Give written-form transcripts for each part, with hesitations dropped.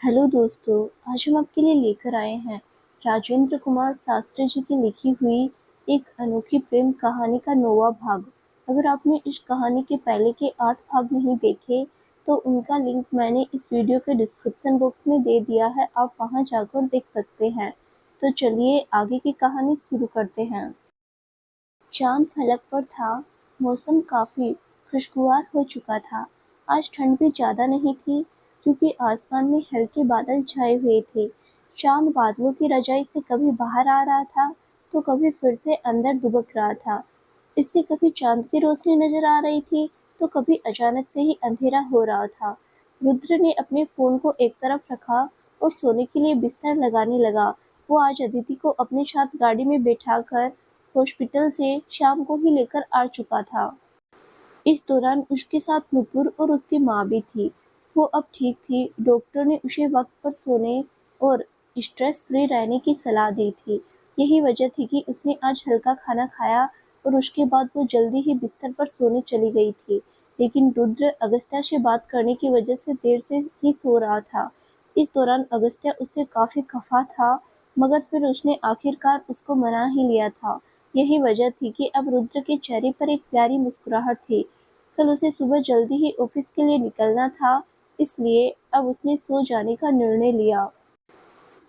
Hello दोस्तों, आज हम आपके लिए लेकर आए हैं राजेंद्र कुमार शास्त्री जी की लिखी हुई एक अनोखी प्रेम कहानी का 9वां भाग। अगर आपने इस कहानी के पहले के 8 भाग नहीं देखे तो उनका लिंक मैंने इस वीडियो के डिस्क्रिप्शन बॉक्स में दे दिया है, आप वहां जाकर देख सकते हैं। तो चलिए आगे की कहानी शुरू करते हैं। चांद फलक पर था। मौसम काफी खुशगवार हो चुका था। आज ठंड भी ज्यादा नहीं थी क्योंकि आसमान में हल्के बादल छाए हुए थे। चांद बादलों की रजाई से कभी बाहर आ रहा था तो कभी फिर से अंदर दुबक रहा था। इससे कभी चांद की रोशनी नजर आ रही थी तो कभी अचानक से ही अंधेरा हो रहा था। रुद्र ने अपने फोन को एक तरफ रखा और सोने के लिए बिस्तर लगाने लगा। वो आज अदिति को अपने साथ गाड़ी में बैठाकर हॉस्पिटल से शाम को ही लेकर आ चुका था। इस दौरान उसके साथ नुपुर और उसकी माँ भी थी। वो अब ठीक थी। डॉक्टर ने उसे वक्त पर सोने और स्ट्रेस फ्री रहने की सलाह दी थी। यही वजह थी कि उसने आज हल्का खाना खाया और उसके बाद वो जल्दी ही बिस्तर पर सोने चली गई थी। लेकिन रुद्र अगस्त्या से बात करने की वजह से देर से ही सो रहा था। इस दौरान अगस्त्या उससे काफी खफा था, मगर फिर उसने आखिरकार उसको मना ही लिया था। यही वजह थी कि अब रुद्र के चेहरे पर एक प्यारी मुस्कुराहट थी। कल उसे सुबह जल्दी ही ऑफिस के लिए निकलना था, इसलिए अब उसने सो जाने का निर्णय लिया।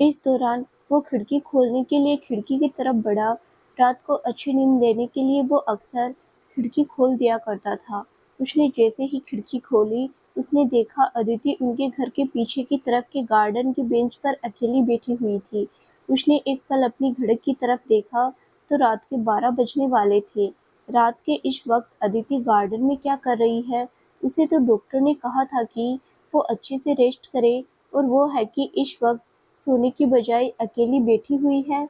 इस दौरान वो खिड़की खोलने के लिए खिड़की की तरफ बढ़ा। रात को अच्छी नींद लेने के लिए वो अक्सर खिड़की खोल दिया करता था। उसने जैसे ही खिड़की खोली, उसने देखा अदिति उनके घर के पीछे की तरफ के गार्डन की बेंच पर अकेली बैठी हुई थी। उसने एक पल अपनी घड़ी की तरफ देखा तो रात के 12 बजने वाले थे। रात के इस वक्त अदिति गार्डन में क्या कर रही है? उसे तो डॉक्टर ने कहा था कि वो अच्छे से रेस्ट करे, और वो है कि इस वक्त सोने की बजाय अकेली बैठी हुई है।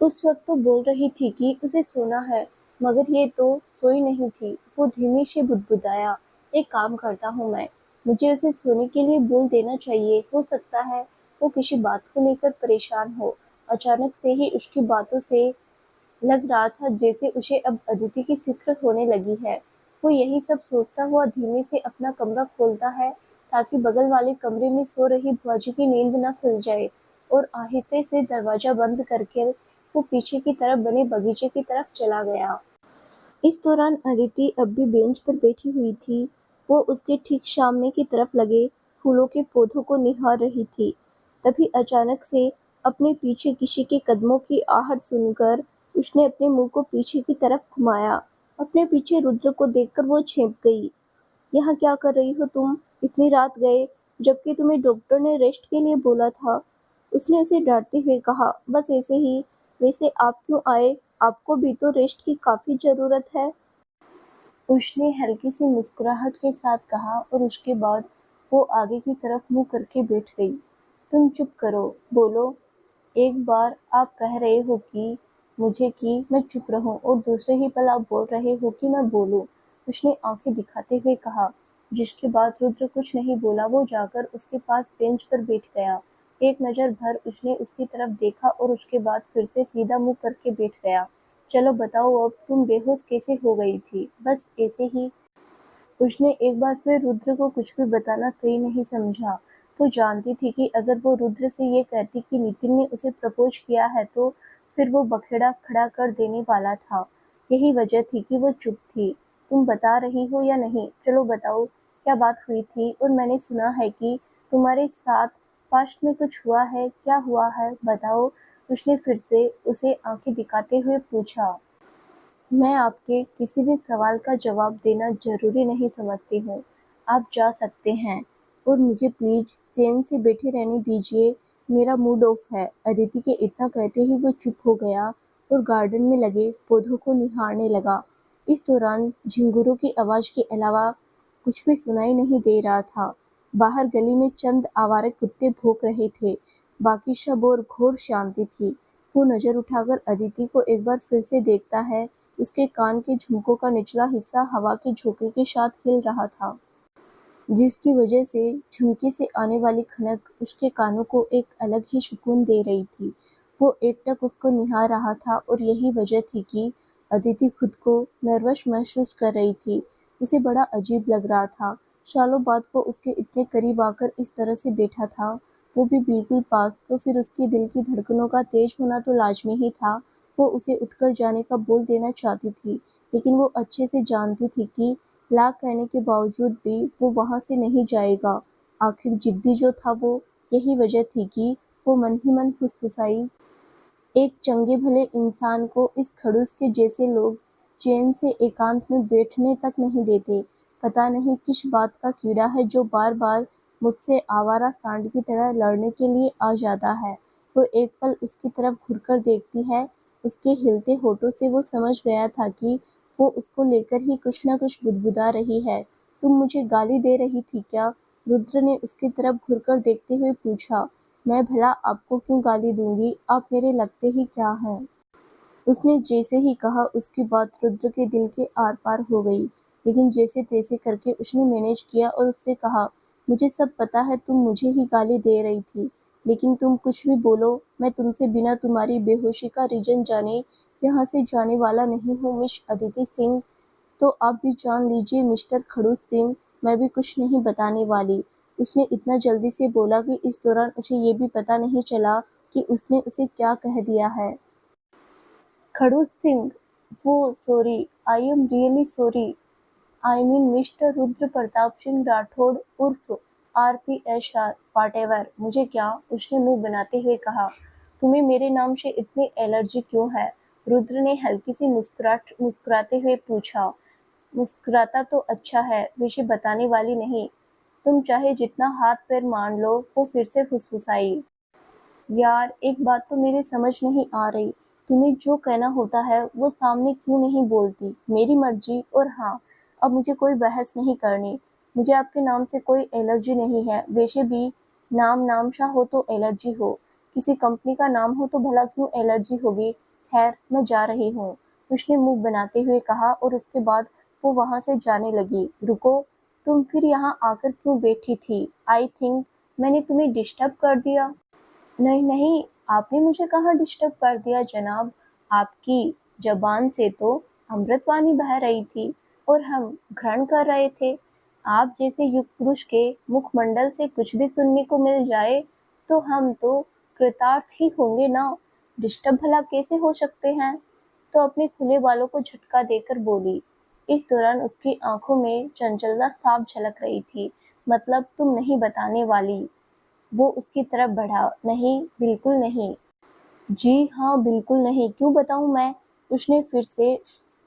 उस वक्त तो बोल रही थी कि उसे सोना है, मगर ये तो सोई नहीं थी। वो धीमे से बुदबुदाया, एक काम करता हूँ मैं, मुझे उसे सोने के लिए बोल देना चाहिए। हो सकता है वो किसी बात को लेकर परेशान हो। अचानक से ही उसकी बातों से लग रहा था जैसे उसे अब अदिति की फिक्र होने लगी है। वो यही सब सोचता हुआ धीमे से अपना कमरा खोलता है ताकि बगल वाले कमरे में सो रही बुआजी की नींद न खुल जाए, और आहिस्ते से दरवाजा बंद करके वो पीछे की तरफ बने बगीचे की तरफ चला गया। इस दौरान अदिति अब भी बेंच पर बैठी हुई थी। वो उसके ठीक सामने की तरफ लगे फूलों के पौधों को निहार रही थी। तभी अचानक से अपने पीछे किसी के कदमों की आहट सुनकर उसने अपने मुंह को पीछे की तरफ घुमाया। अपने पीछे रुद्र को देखकर वो चौंक गई। यहाँ क्या कर रही हो तुम? इतनी रात गए, जबकि तुम्हें डॉक्टर ने रेस्ट के लिए बोला था। उसने उसे डांटते हुए कहा। बस ऐसे ही। वैसे आप क्यों आए? आपको भी तो रेस्ट की काफी जरूरत है। उसने हल्की सी मुस्कुराहट के साथ कहा, और उसके बाद वो आगे की तरफ मुंह करके बैठ गई। तुम चुप करो, बोलो। एक बार आप कह रहे हो कि मुझे कि मैं चुप रहूं, और दूसरे ही पल आप बोल रहे हो कि मैं बोलूं। उसने आंखें दिखाते हुए कहा। जिसके बाद रुद्र कुछ नहीं बोला। वो जाकर उसके पास बेंच पर बैठ गया। एक नजर भर उसने उसकी तरफ देखा और उसके बाद फिर से सीधा मुंह करके बैठ गया। चलो बताओ, अब तुम बेहोश कैसे हो गई थी? बस ऐसे ही। उसने एक बार फिर रुद्र को कुछ भी बताना सही नहीं समझा। वो जानती थी कि अगर वो रुद्र से ये कहती कि नितिन ने उसे प्रपोज किया है तो फिर वो बखेड़ा खड़ा कर देने वाला था। यही वजह थी कि वो चुप थी। तुम बता रही हो या नहीं? चलो बताओ, क्या बात हुई थी? और मैंने सुना है कि तुम्हारे साथ पास्ट में कुछ हुआ है। क्या हुआ है, बताओ। उसने फिर से उसे आंखें दिखाते हुए पूछा। मैं आपके किसी भी सवाल का जवाब देना ज़रूरी नहीं समझती हूँ। आप जा सकते हैं, और मुझे प्लीज़ चैन से बैठे रहने दीजिए। मेरा मूड ऑफ है। अदिति के इतना कहते ही वो चुप हो गया और गार्डन में लगे पौधों को निहारने लगा। इस दौरान झिंगुरों की आवाज़ के अलावा कुछ भी सुनाई नहीं दे रहा था। बाहर गली में चंद आवारा कुत्ते भौंक रहे थे। बाकी सब और घोर शांति थी। वो नज़र उठाकर अदिति को एक बार फिर से देखता है। उसके कान के झुमकों का निचला हिस्सा हवा के झोंके के साथ हिल रहा था, जिसकी वजह से झुमके से आने वाली खनक उसके कानों को एक अलग ही सुकून दे रही थी। वो एकटक उसको निहार रहा था, और यही वजह थी कि अदिति खुद को नर्वस महसूस कर रही थी। उसे बड़ा अजीब लग रहा था। सालों बाद वो उसके इतने करीब आकर इस तरह से बैठा था। वो भी बिल्कुल पास, तो फिर उसके दिल की धड़कनों का तेज होना तो लाजमी ही था। वो उसे उठकर जाने का बोल देना चाहती थी, लेकिन वो अच्छे से जानती थी कि लाख कहने के बावजूद भी वो वहाँ से नहीं जाएगा। आखिर जिद्दी जो था वो यही वजह थी कि वो मन ही मन फुसफुसाई, एक चंगे भले इंसान को इस खड़ूस के जैसे लोग चैन से एकांत में बैठने तक नहीं देते। पता नहीं किस बात का कीड़ा है जो बार बार मुझसे आवारा सांड की तरह लड़ने के लिए आ जाता है। वो एक पल उसकी तरफ घुरकर देखती है। उसके हिलते होठों से वो समझ गया था कि वो उसको लेकर ही कुछ न कुछ बुदबुदा रही है। तुम मुझे गाली दे रही थी क्या? रुद्र ने उसकी तरफ घुरकर देखते हुए पूछा। मैं भला आपको क्यों गाली दूंगी? आप मेरे लगते ही क्या हैं? उसने जैसे ही कहा उसकी बात रुद्र के दिल के आर पार हो गई, लेकिन जैसे तैसे करके उसने मैनेज किया और उससे कहा, मुझे सब पता है तुम मुझे ही गाली दे रही थी, लेकिन तुम कुछ भी बोलो, मैं तुमसे बिना तुम्हारी बेहोशी का रीजन जाने यहाँ से जाने वाला नहीं हूँ मिस अदिति सिंह। तो आप भी जान लीजिए मिस्टर खड़ूस सिंह, मैं भी कुछ नहीं बताने वाली। उसने इतना जल्दी से बोला कि इस दौरान उसे ये भी पता नहीं चला कि उसने उसे क्या कह दिया है। खड़ूस सिंह, वो sorry, I am really sorry, I mean mister Rudra Pratap Singh Rathore उर्फ RPSR व्हाटएवर। मुझे क्या? उसने मुंह बनाते हुए कहा। तुम्हें मेरे नाम से इतनी एलर्जी क्यों है? रुद्र ने हल्की सी मुस्कुराते हुए पूछा। मुस्कुराता तो अच्छा है, वैसे बताने वाली नहीं। तुम चाहे जितना हाथ पैर मान लो। वो फिर से फुसफुसाई। यार, एक बात तो मेरी समझ नहीं आ रही, तुम्हें जो कहना होता है वो सामने क्यों नहीं बोलती? मेरी मर्जी। और हाँ, अब मुझे कोई बहस नहीं करनी। मुझे आपके नाम से कोई एलर्जी नहीं है। वैसे भी नाम नामशा हो तो एलर्जी हो, किसी कंपनी का नाम हो तो भला क्यों एलर्जी होगी? खैर, मैं जा रही हूँ, उसने मुंह बनाते हुए कहा और उसके बाद वो वहां से जाने लगी। रुको, तुम फिर यहाँ आकर क्यों बैठी थी? आई थिंक मैंने तुम्हें डिस्टर्ब कर दिया। नहीं नहीं, आपने मुझे कहाँ डिस्टर्ब कर दिया जनाब। आपकी जबान से तो अमृतवाणी बह रही थी और हम ग्रहण कर रहे थे। आप जैसे युग पुरुष के मुखमंडल से कुछ भी सुनने को मिल जाए तो हम तो कृतार्थ ही होंगे ना। डिस्टर्ब भला कैसे हो सकते हैं? तो अपने खुले बालों को झटका देकर बोली। इस दौरान उसकी आंखों में चंचलता साफ झलक रही थी। मतलब तुम नहीं बताने वाली? वो उसकी तरफ बढ़ा। नहीं, बिल्कुल नहीं। जी हाँ, बिल्कुल नहीं, क्यों बताऊँ मैं? उसने फिर से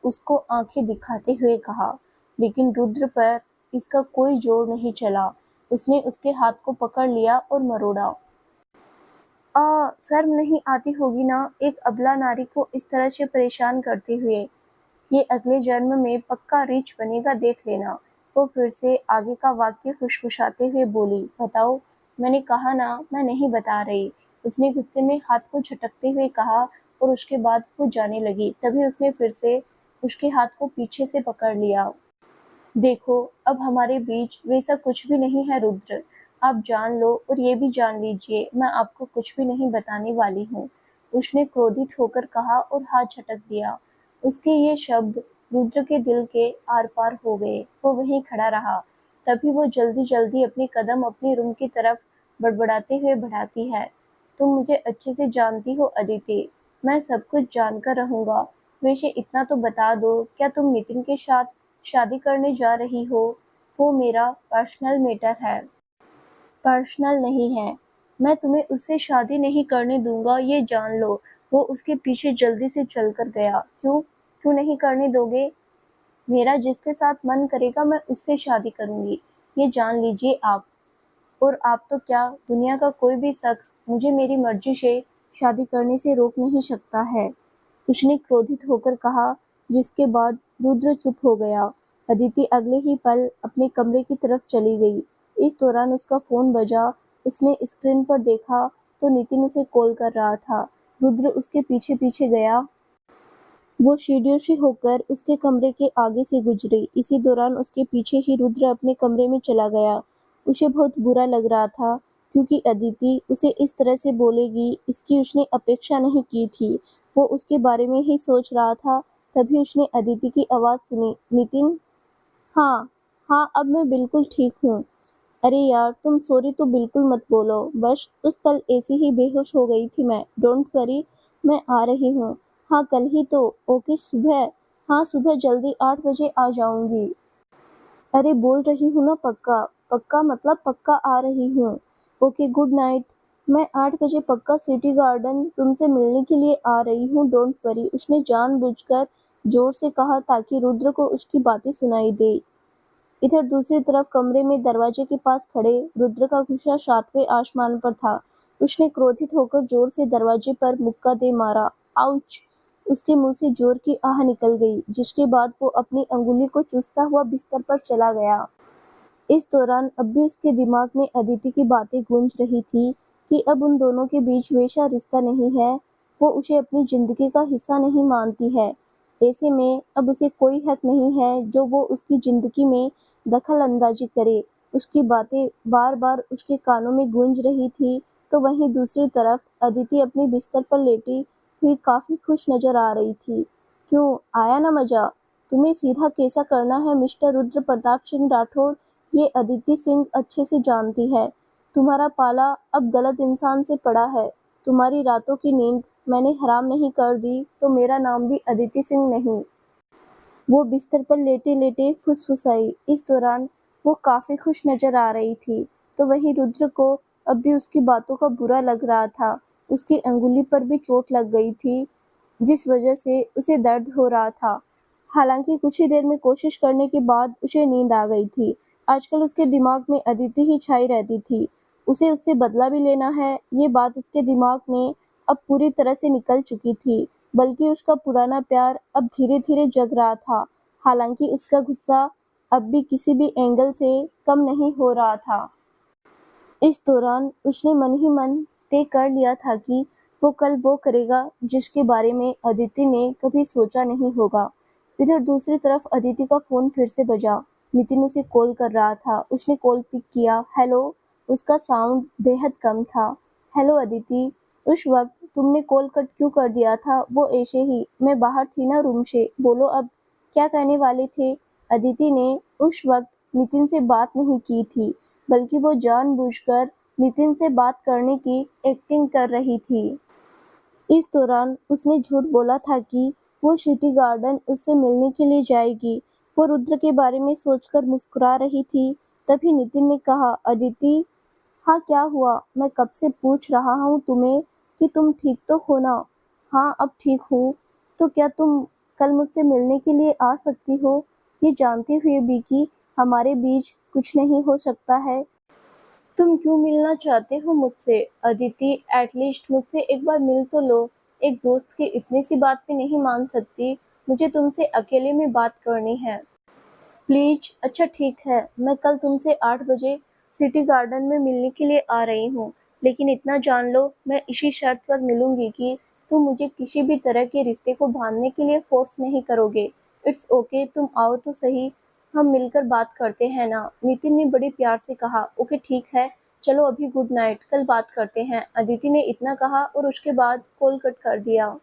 उसको आंखें दिखाते हुए कहा, लेकिन रुद्र पर इसका कोई जोर नहीं चला। उसने उसके हाथ को पकड़ लिया और मरोड़ा। शर्म नहीं आती होगी ना, एक अबला नारी को इस तरह से परेशान करते हुए। ये अगले जन्म में पक्का रीछ बनेगा, देख लेना। वो फिर से आगे का वाक्य फुसफुसाते हुए बोली। बताओ, मैंने कहा ना मैं नहीं बता रही। उसने गुस्से में हाथ को झटकते हुए कहा और उसके बाद वो जाने लगी। तभी उसने फिर से उसके हाथ को पीछे से पकड़ लिया। देखो, अब हमारे बीच वैसा कुछ भी नहीं है रुद्र। आप जान लो और ये भी जान लीजिए, मैं आपको कुछ भी नहीं बताने वाली हूँ, उसने क्रोधित होकर कहा और हाथ झटक दिया। उसके ये शब्द रुद्र के दिल के आर पार हो गए। वो वहीं खड़ा रहा। तभी वो जल्दी जल्दी अपने कदम अपने रूम की तरफ बड़बड़ाते हुए बढ़ाती है। तुम मुझे अच्छे से जानती हो अदिति, मैं सब कुछ जानकर रहूंगा। वैसे इतना तो बता दो, क्या तुम नितिन के साथ शादी करने जा रही हो? वो मेरा पर्सनल मैटर है। पर्सनल नहीं है। मैं तुम्हें उससे शादी नहीं करने दूंगा, ये जान लो। वो उसके पीछे जल्दी से चलकर गया। क्यों? क्यों नहीं करने दोगे? मेरा जिसके साथ मन करेगा मैं उससे शादी करूंगी, ये जान लीजिए आप। और आप तो क्या, दुनिया का कोई भी शख्स मुझे मेरी मर्जी से शादी करने से रोक नहीं सकता है, उसने क्रोधित होकर कहा, जिसके बाद रुद्र चुप हो गया। अदिति अगले ही पल अपने कमरे की तरफ चली गई। इस दौरान उसका फोन बजा। उसने स्क्रीन पर देखा तो नितिन उसे कॉल कर रहा था। रुद्र उसके पीछे पीछे गया। वो सीढ़ियों से होकर उसके कमरे के आगे से गुजरी। इसी दौरान उसके पीछे ही रुद्र अपने कमरे में चला गया। उसे बहुत बुरा लग रहा था, क्योंकि अदिति उसे इस तरह से बोलेगी इसकी उसने अपेक्षा नहीं की थी। वो उसके बारे में ही सोच रहा था। तभी उसने अदिति की आवाज़ सुनी। नितिन? हाँ, हाँ, अब मैं बिल्कुल ठीक हूँ। अरे यार, तुम सॉरी तो बिल्कुल मत बोलो, बस उस पल ऐसी ही बेहोश हो गई थी मैं। डोंट वरी, मैं आ रही हूँ। हाँ, कल ही तो। ओके, सुबह। हाँ, सुबह जल्दी 8 बजे आ जाऊंगी। अरे बोल रही हूँ ना, पक्का। पक्का मतलब पक्का आ रही हूँ। Okay, good night. मैं 8 बजे पक्का सिटी गार्डन तुमसे मिलने के लिए आ रही हूँ, डोंट वरी, उसने जानबूझकर जोर से कहा ताकि रुद्र को उसकी बातें सुनाई दे। इधर दूसरी तरफ कमरे में दरवाजे के पास खड़े रुद्र का गुस्सा सातवें आसमान पर था। उसने क्रोधित होकर जोर से दरवाजे पर मुक्का दे मारा। आउच! उसके मुंह से जोर की आह निकल गई, जिसके बाद वो अपनी अंगुली को चूसता हुआ बिस्तर पर चला गया। इस दौरान अब भी उसके दिमाग में अदिति की बातें गूंज रही थी कि अब उन दोनों के बीच वैसा रिश्ता नहीं है, वो उसे अपनी जिंदगी का हिस्सा नहीं मानती है। ऐसे में अब उसे कोई हक नहीं है जो वो उसकी जिंदगी में दखल अंदाजी करे। उसकी बातें बार बार उसके कानों में गूंज रही थी, तो वहीं दूसरी तरफ अदिति अपने बिस्तर पर लेटी हुई काफी खुश नजर आ रही थी। क्यों, आया ना मजा? तुम्हें सीधा कैसा करना है मिस्टर रुद्र प्रताप सिंह राठौड़, ये अदिति सिंह अच्छे से जानती है। तुम्हारा पाला अब गलत इंसान से पड़ा है। तुम्हारी रातों की नींद मैंने हराम नहीं कर दी तो मेरा नाम भी अदिति सिंह नहीं। वो बिस्तर पर लेटे-लेटे फुसफुसाई। इस दौरान वो काफ़ी खुश नज़र आ रही थी, तो वहीं रुद्र को अब भी उसकी बातों का बुरा लग रहा था। उसकी अंगुली पर भी चोट लग गई थी, जिस वजह से उसे दर्द हो रहा था। हालांकि कुछ ही देर में कोशिश करने के बाद उसे नींद आ गई थी। आजकल उसके दिमाग में अदिति ही छाई रहती थी। उसे उससे बदला भी लेना है, ये बात उसके दिमाग में अब पूरी तरह से निकल चुकी थी। बल्कि उसका पुराना प्यार अब धीरे-धीरे जग रहा था। हालांकि उसका गुस्सा अब भी किसी भी एंगल से कम नहीं हो रहा था। इस दौरान उसने मन ही मन तय कर लिया था कि वो कल वो करेगा जिसके बारे में अदिति ने कभी सोचा नहीं होगा। इधर दूसरी तरफ अदिति का फोन फिर से बजा। नितिन उसे कॉल कर रहा था। उसने कॉल पिक किया। हेलो। उसका साउंड बेहद कम था। हेलो अदिति। उस वक्त तुमने कॉल कट क्यों कर दिया था? वो ऐसे ही, मैं बाहर थी ना रूम से। बोलो अब, क्या कहने वाले थे? अदिति ने उस वक्त नितिन से बात नहीं की थी, बल्कि वो जानबूझकर नितिन से बात करने की एक्टिंग कर रही थी। इस दौरान उसने झूठ बोला था कि वो सिटी गार्डन उससे मिलने के लिए जाएगी। वो रुद्र के बारे में सोचकर मुस्कुरा रही थी। तभी नितिन ने कहा, अदिति। हाँ, क्या हुआ? मैं कब से पूछ रहा हूँ तुम्हें कि तुम ठीक तो हो ना? हाँ, अब ठीक हूँ। तो क्या तुम कल मुझसे मिलने के लिए आ सकती हो, ये जानते हुए भी कि हमारे बीच कुछ नहीं हो सकता है? तुम क्यों मिलना चाहते हो मुझसे? अदिति, एटलीस्ट मुझसे एक बार मिल तो लो। एक दोस्त की इतनी सी बात भी नहीं मान सकती? मुझे तुमसे अकेले में बात करनी है। प्लीज। अच्छा ठीक है, मैं कल तुमसे 8 बजे सिटी गार्डन में मिलने के लिए आ रही हूँ। लेकिन इतना जान लो, मैं इसी शर्त पर मिलूंगी कि तुम मुझे किसी भी तरह के रिश्ते को बांधने के लिए फोर्स नहीं करोगे। इट्स ओके, तुम आओ तो सही। हम मिलकर बात करते हैं ना? नितिन ने बड़े प्यार से कहा। ओके ठीक है, चलो अभी गुड नाइट, कल बात करते हैं। अदिति ने इतना कहा और उसके बाद कॉल कट कर दिया।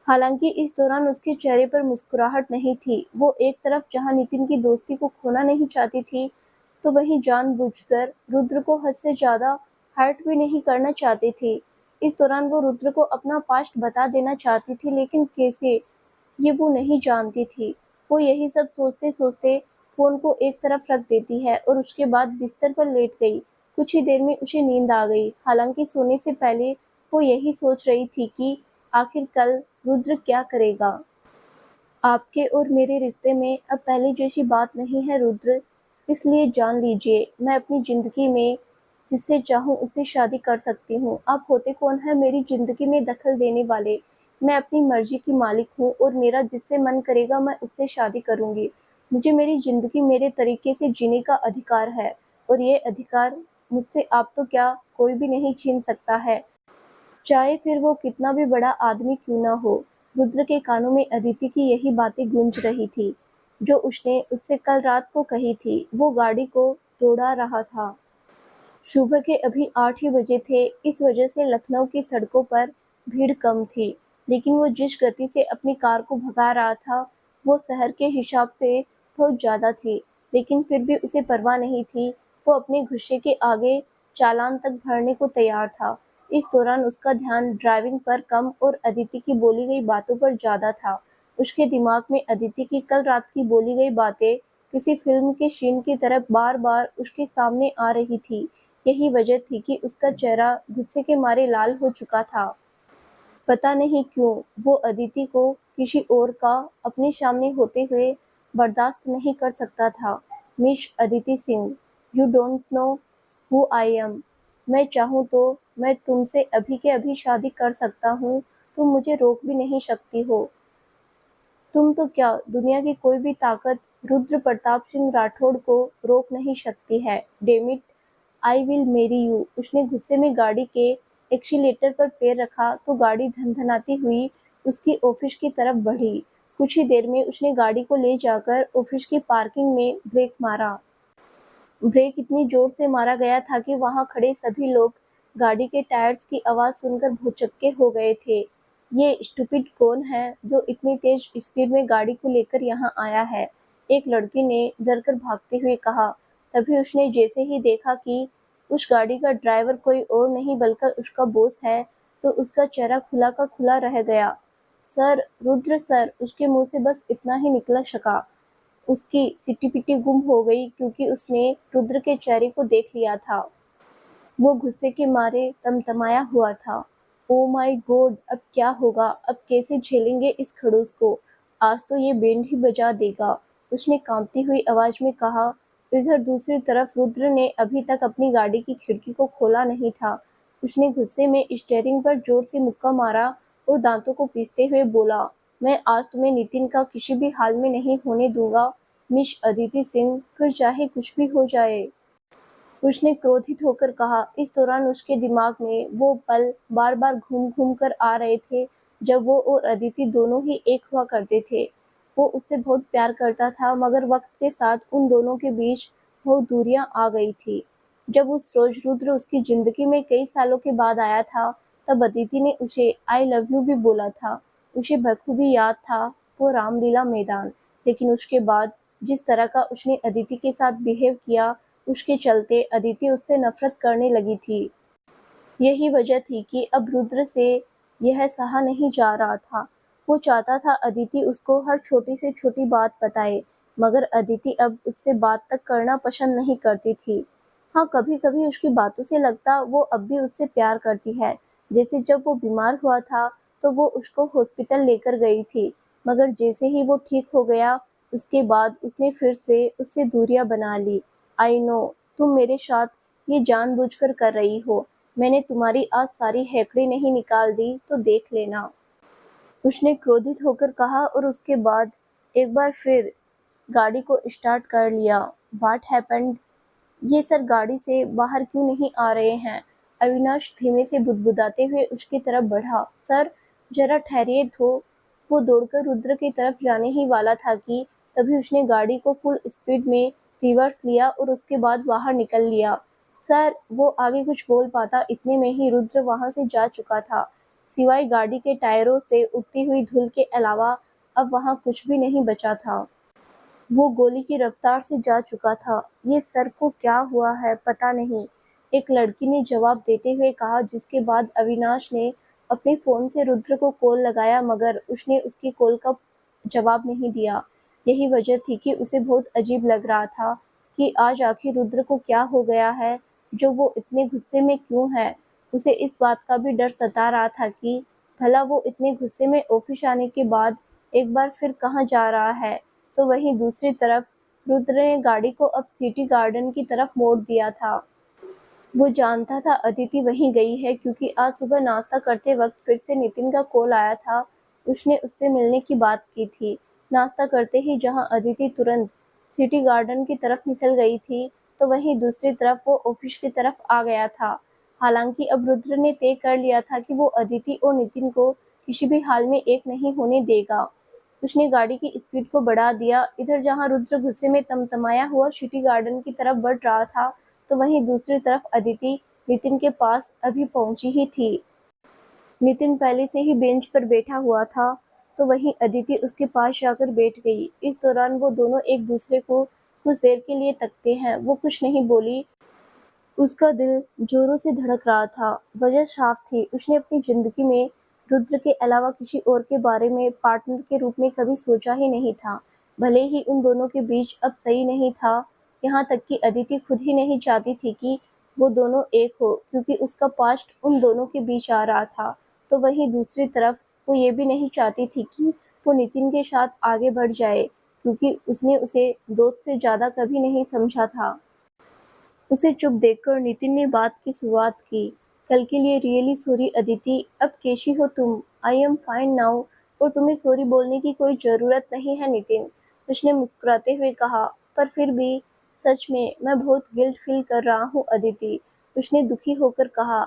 हालांकि इस दौरान उसके चेहरे पर मुस्कुराहट नहीं थी। वो एक तरफ जहां नितिन की दोस्ती को खोना नहीं चाहती थी, तो वहीं जानबूझकर रुद्र को हद से ज्यादा हर्ट भी नहीं करना चाहती थी। इस दौरान वो रुद्र को अपना पास्ट बता देना चाहती थी, लेकिन कैसे, ये वो नहीं जानती थी। वो यही सब सोचते-सोचते फ़ोन को एक तरफ रख देती है और उसके बाद बिस्तर पर लेट गई। कुछ ही देर में उसे नींद आ गई। हालांकि सोने से पहले वो यही सोच रही थी कि आखिर कल रुद्र क्या करेगा। आपके और मेरे रिश्ते में अब पहले जैसी बात नहीं है रुद्र, इसलिए जान लीजिए, मैं अपनी ज़िंदगी में जिससे चाहूँ उससे शादी कर सकती हूँ। आप होते कौन हैं मेरी ज़िंदगी में दखल देने वाले? मैं अपनी मर्ज़ी की मालिक हूँ और मेरा जिससे मन करेगा मैं उससे शादी करूँगी। मुझे मेरी ज़िंदगी मेरे तरीके से जीने का अधिकार है, और ये अधिकार मुझसे आप तो क्या, कोई भी नहीं छीन सकता है। चाहे फिर वो कितना भी बड़ा आदमी क्यों ना हो। रुद्र के कानों में अदिति की यही बातें गूंज रही थी, जो उसने उससे कल रात को कही थी। वो गाड़ी को दौड़ा रहा था। सुबह के अभी 8 ही बजे थे, इस वजह से लखनऊ की सड़कों पर भीड़ कम थी। लेकिन वो जिस गति से अपनी कार को भगा रहा था, वो शहर के हिसाब से बहुत ज़्यादा थी। लेकिन फिर भी उसे परवाह नहीं थी वो अपने गुस्से के आगे चालान तक भरने को तैयार था। इस दौरान उसका ध्यान ड्राइविंग पर कम और अदिति की बोली गई बातों पर ज्यादा था। उसके दिमाग में अदिति की कल रात की बोली गई बातें किसी फिल्म के सीन की तरह बार बार उसके सामने आ रही थी। यही वजह थी कि उसका चेहरा गुस्से के मारे लाल हो चुका था। पता नहीं क्यों वो अदिति को किसी और का अपने सामने होते हुए बर्दाश्त नहीं कर सकता था। Miss Aditi Singh, you don't know who I am. मैं चाहूँ तो मैं तुमसे अभी के अभी शादी कर सकता हूँ। तुम मुझे रोक भी नहीं सकती हो। तुम तो क्या दुनिया की कोई भी ताकत रुद्र प्रताप सिंह राठौड़ को रोक नहीं सकती है। Damn it, I will marry you. उसने गुस्से में गाड़ी के एक्सीलेटर पर पैर रखा तो गाड़ी धनधनाती हुई उसकी ऑफिस की तरफ बढ़ी। कुछ ही देर में उसने गाड़ी को ले जाकर ऑफिस की पार्किंग में ब्रेक मारा। ब्रेक इतनी जोर से मारा गया था कि वहां खड़े सभी लोग गाड़ी के टायर्स की आवाज सुनकर भौचक्के हो गए थे। ये स्टूपिड कौन है जो इतनी तेज स्पीड में गाड़ी को लेकर यहाँ आया है? एक लड़की ने डरकर भागते हुए कहा। तभी उसने जैसे ही देखा कि उस गाड़ी का ड्राइवर कोई और नहीं बल्कि उसका बॉस है, तो उसका चेहरा खुला का खुला रह गया। Sir, Rudra sir. उसके मुंह से बस इतना ही निकल सका। उसकी सिट्टी-पिट्टी गुम हो गई क्योंकि उसने रुद्र के चेहरे को देख लिया था। वो गुस्से के मारे तमतमाया हुआ था। Oh my God! अब क्या होगा? अब कैसे झेलेंगे इस खड़ूस को? आज तो ये बैंड ही बजा देगा। उसने कांपती हुई आवाज में कहा। इधर दूसरी तरफ रुद्र ने अभी तक अपनी गाड़ी की खिड़की को खोला नहीं था। उसने गुस्से में स्टीयरिंग पर जोर से मुक्का मारा और दांतों को पीसते हुए बोला, मैं आज तुम्हें नितिन का किसी भी हाल में नहीं होने दूंगा, मिस अदिति सिंह, फिर चाहे कुछ भी हो जाए। उसने क्रोधित होकर कहा। इस दौरान उसके दिमाग में वो पल बार बार घूम घूम कर आ रहे थे जब वो और अदिति दोनों ही एक हुआ करते थे। वो उससे बहुत प्यार करता था, मगर वक्त के साथ उन दोनों के बीच बहुत दूरियां आ गई थी। जब उस रोज रुद्र उसकी जिंदगी में कई सालों के बाद आया था, तब अदिति ने उसे आई लव यू भी बोला था। उसे बखूबी याद था वो रामलीला मैदान। लेकिन उसके बाद जिस तरह का उसने अदिति के साथ बिहेव किया, उसके चलते अदिति उससे नफरत करने लगी थी। यही वजह थी कि अब रुद्र से यह सहा नहीं जा रहा था। वो चाहता था अदिति उसको हर छोटी से छोटी बात बताए, मगर अदिति अब उससे बात तक करना पसंद नहीं करती थी। हाँ, कभी कभी उसकी बातों से लगता वो अब भी उससे प्यार करती है। जैसे जब वो बीमार हुआ था तो वो उसको हॉस्पिटल लेकर गई थी, मगर जैसे ही वो ठीक हो गया उसके बाद उसने फिर से उससे दूरियां बना ली। आई नो, तुम मेरे साथ ये जानबूझकर कर रही हो। मैंने तुम्हारी आज सारी हैकड़ी नहीं निकाल दी तो देख लेना। उसने क्रोधित होकर कहा और उसके बाद एक बार फिर गाड़ी को स्टार्ट कर लिया। What happened? ये सर गाड़ी से बाहर क्यों नहीं आ रहे हैं? अविनाश धीमे से बुदबुदाते हुए उसकी तरफ बढ़ा। सर, जरा ठहरिए तो। वो दौड़कर रुद्र की तरफ जाने ही वाला था कि तभी उसने गाड़ी को फुल स्पीड में रिवर्स लिया और उसके बाद बाहर निकल लिया। सर, वो आगे कुछ बोल पाता इतने में ही रुद्र वहां से जा चुका था। सिवाय गाड़ी के टायरों से उड़ती हुई धूल के अलावा अब वहां कुछ भी नहीं बचा था। वो गोली की रफ्तार से जा चुका था। ये सर को क्या हुआ है पता नहीं, एक लड़की ने जवाब देते हुए कहा, जिसके बाद अविनाश ने अपने फोन से रुद्र को कॉल लगाया, मगर उसने उसकी कॉल का जवाब नहीं दिया। यही वजह थी कि उसे बहुत अजीब लग रहा था कि आज आखिर रुद्र को क्या हो गया है, जो वो इतने गुस्से में क्यों है। उसे इस बात का भी डर सता रहा था कि भला वो इतने गुस्से में ऑफिस आने के बाद एक बार फिर कहाँ जा रहा है। तो वहीं दूसरी तरफ रुद्र ने गाड़ी को अब सिटी गार्डन की तरफ मोड़ दिया था। वो जानता था अदिति वहीं गई है क्योंकि आज सुबह नाश्ता करते वक्त फिर से नितिन का कॉल आया था। उसने उससे मिलने की बात की थी। नाश्ता करते ही जहां अदिति तुरंत सिटी गार्डन की तरफ निकल गई थी, तो वहीं दूसरी तरफ वो ऑफिस की तरफ आ गया था। हालांकि अब रुद्र ने तय कर लिया था कि वो अदिति और नितिन को किसी भी हाल में एक नहीं होने देगा। उसने गाड़ी की स्पीड को बढ़ा दिया। इधर जहां रुद्र गुस्से में तमतमाया हुआ सिटी गार्डन की तरफ बढ़ रहा था, तो वहीं दूसरी तरफ अदिति नितिन के पास अभी पहुंची ही थी। नितिन पहले से ही बेंच पर बैठा हुआ था, तो वहीं अदिति उसके पास जाकर बैठ गई। इस दौरान वो दोनों एक दूसरे को कुछ देर के लिए तकते हैं। वो कुछ नहीं बोली। उसका दिल जोरों से धड़क रहा था। वजह साफ थी, उसने अपनी जिंदगी में रुद्र के अलावा किसी और के बारे में पार्टनर के रूप में कभी सोचा ही नहीं था। भले ही उन दोनों के बीच अब सही नहीं था, यहाँ तक कि अदिति खुद ही नहीं चाहती थी कि वो दोनों एक हो, क्योंकि उसका पास्ट उन दोनों के बीच आ रहा था। तो वहीं दूसरी तरफ वो ये भी नहीं चाहती थी कि वो नितिन के साथ आगे बढ़ जाए, क्योंकि उसने उसे दोस्त से ज़्यादा कभी नहीं समझा था। उसे चुप देखकर नितिन ने बात की शुरुआत की। कल के लिए रियली सॉरी अदिति, अब कैसी हो तुम? आई एम फाइन नाउ, और तुम्हें सॉरी बोलने की कोई ज़रूरत नहीं है नितिन, उसने मुस्कुराते हुए कहा। पर फिर भी सच में मैं बहुत गिल्ट फील कर रहा हूँ अदिति, उसने दुखी होकर कहा।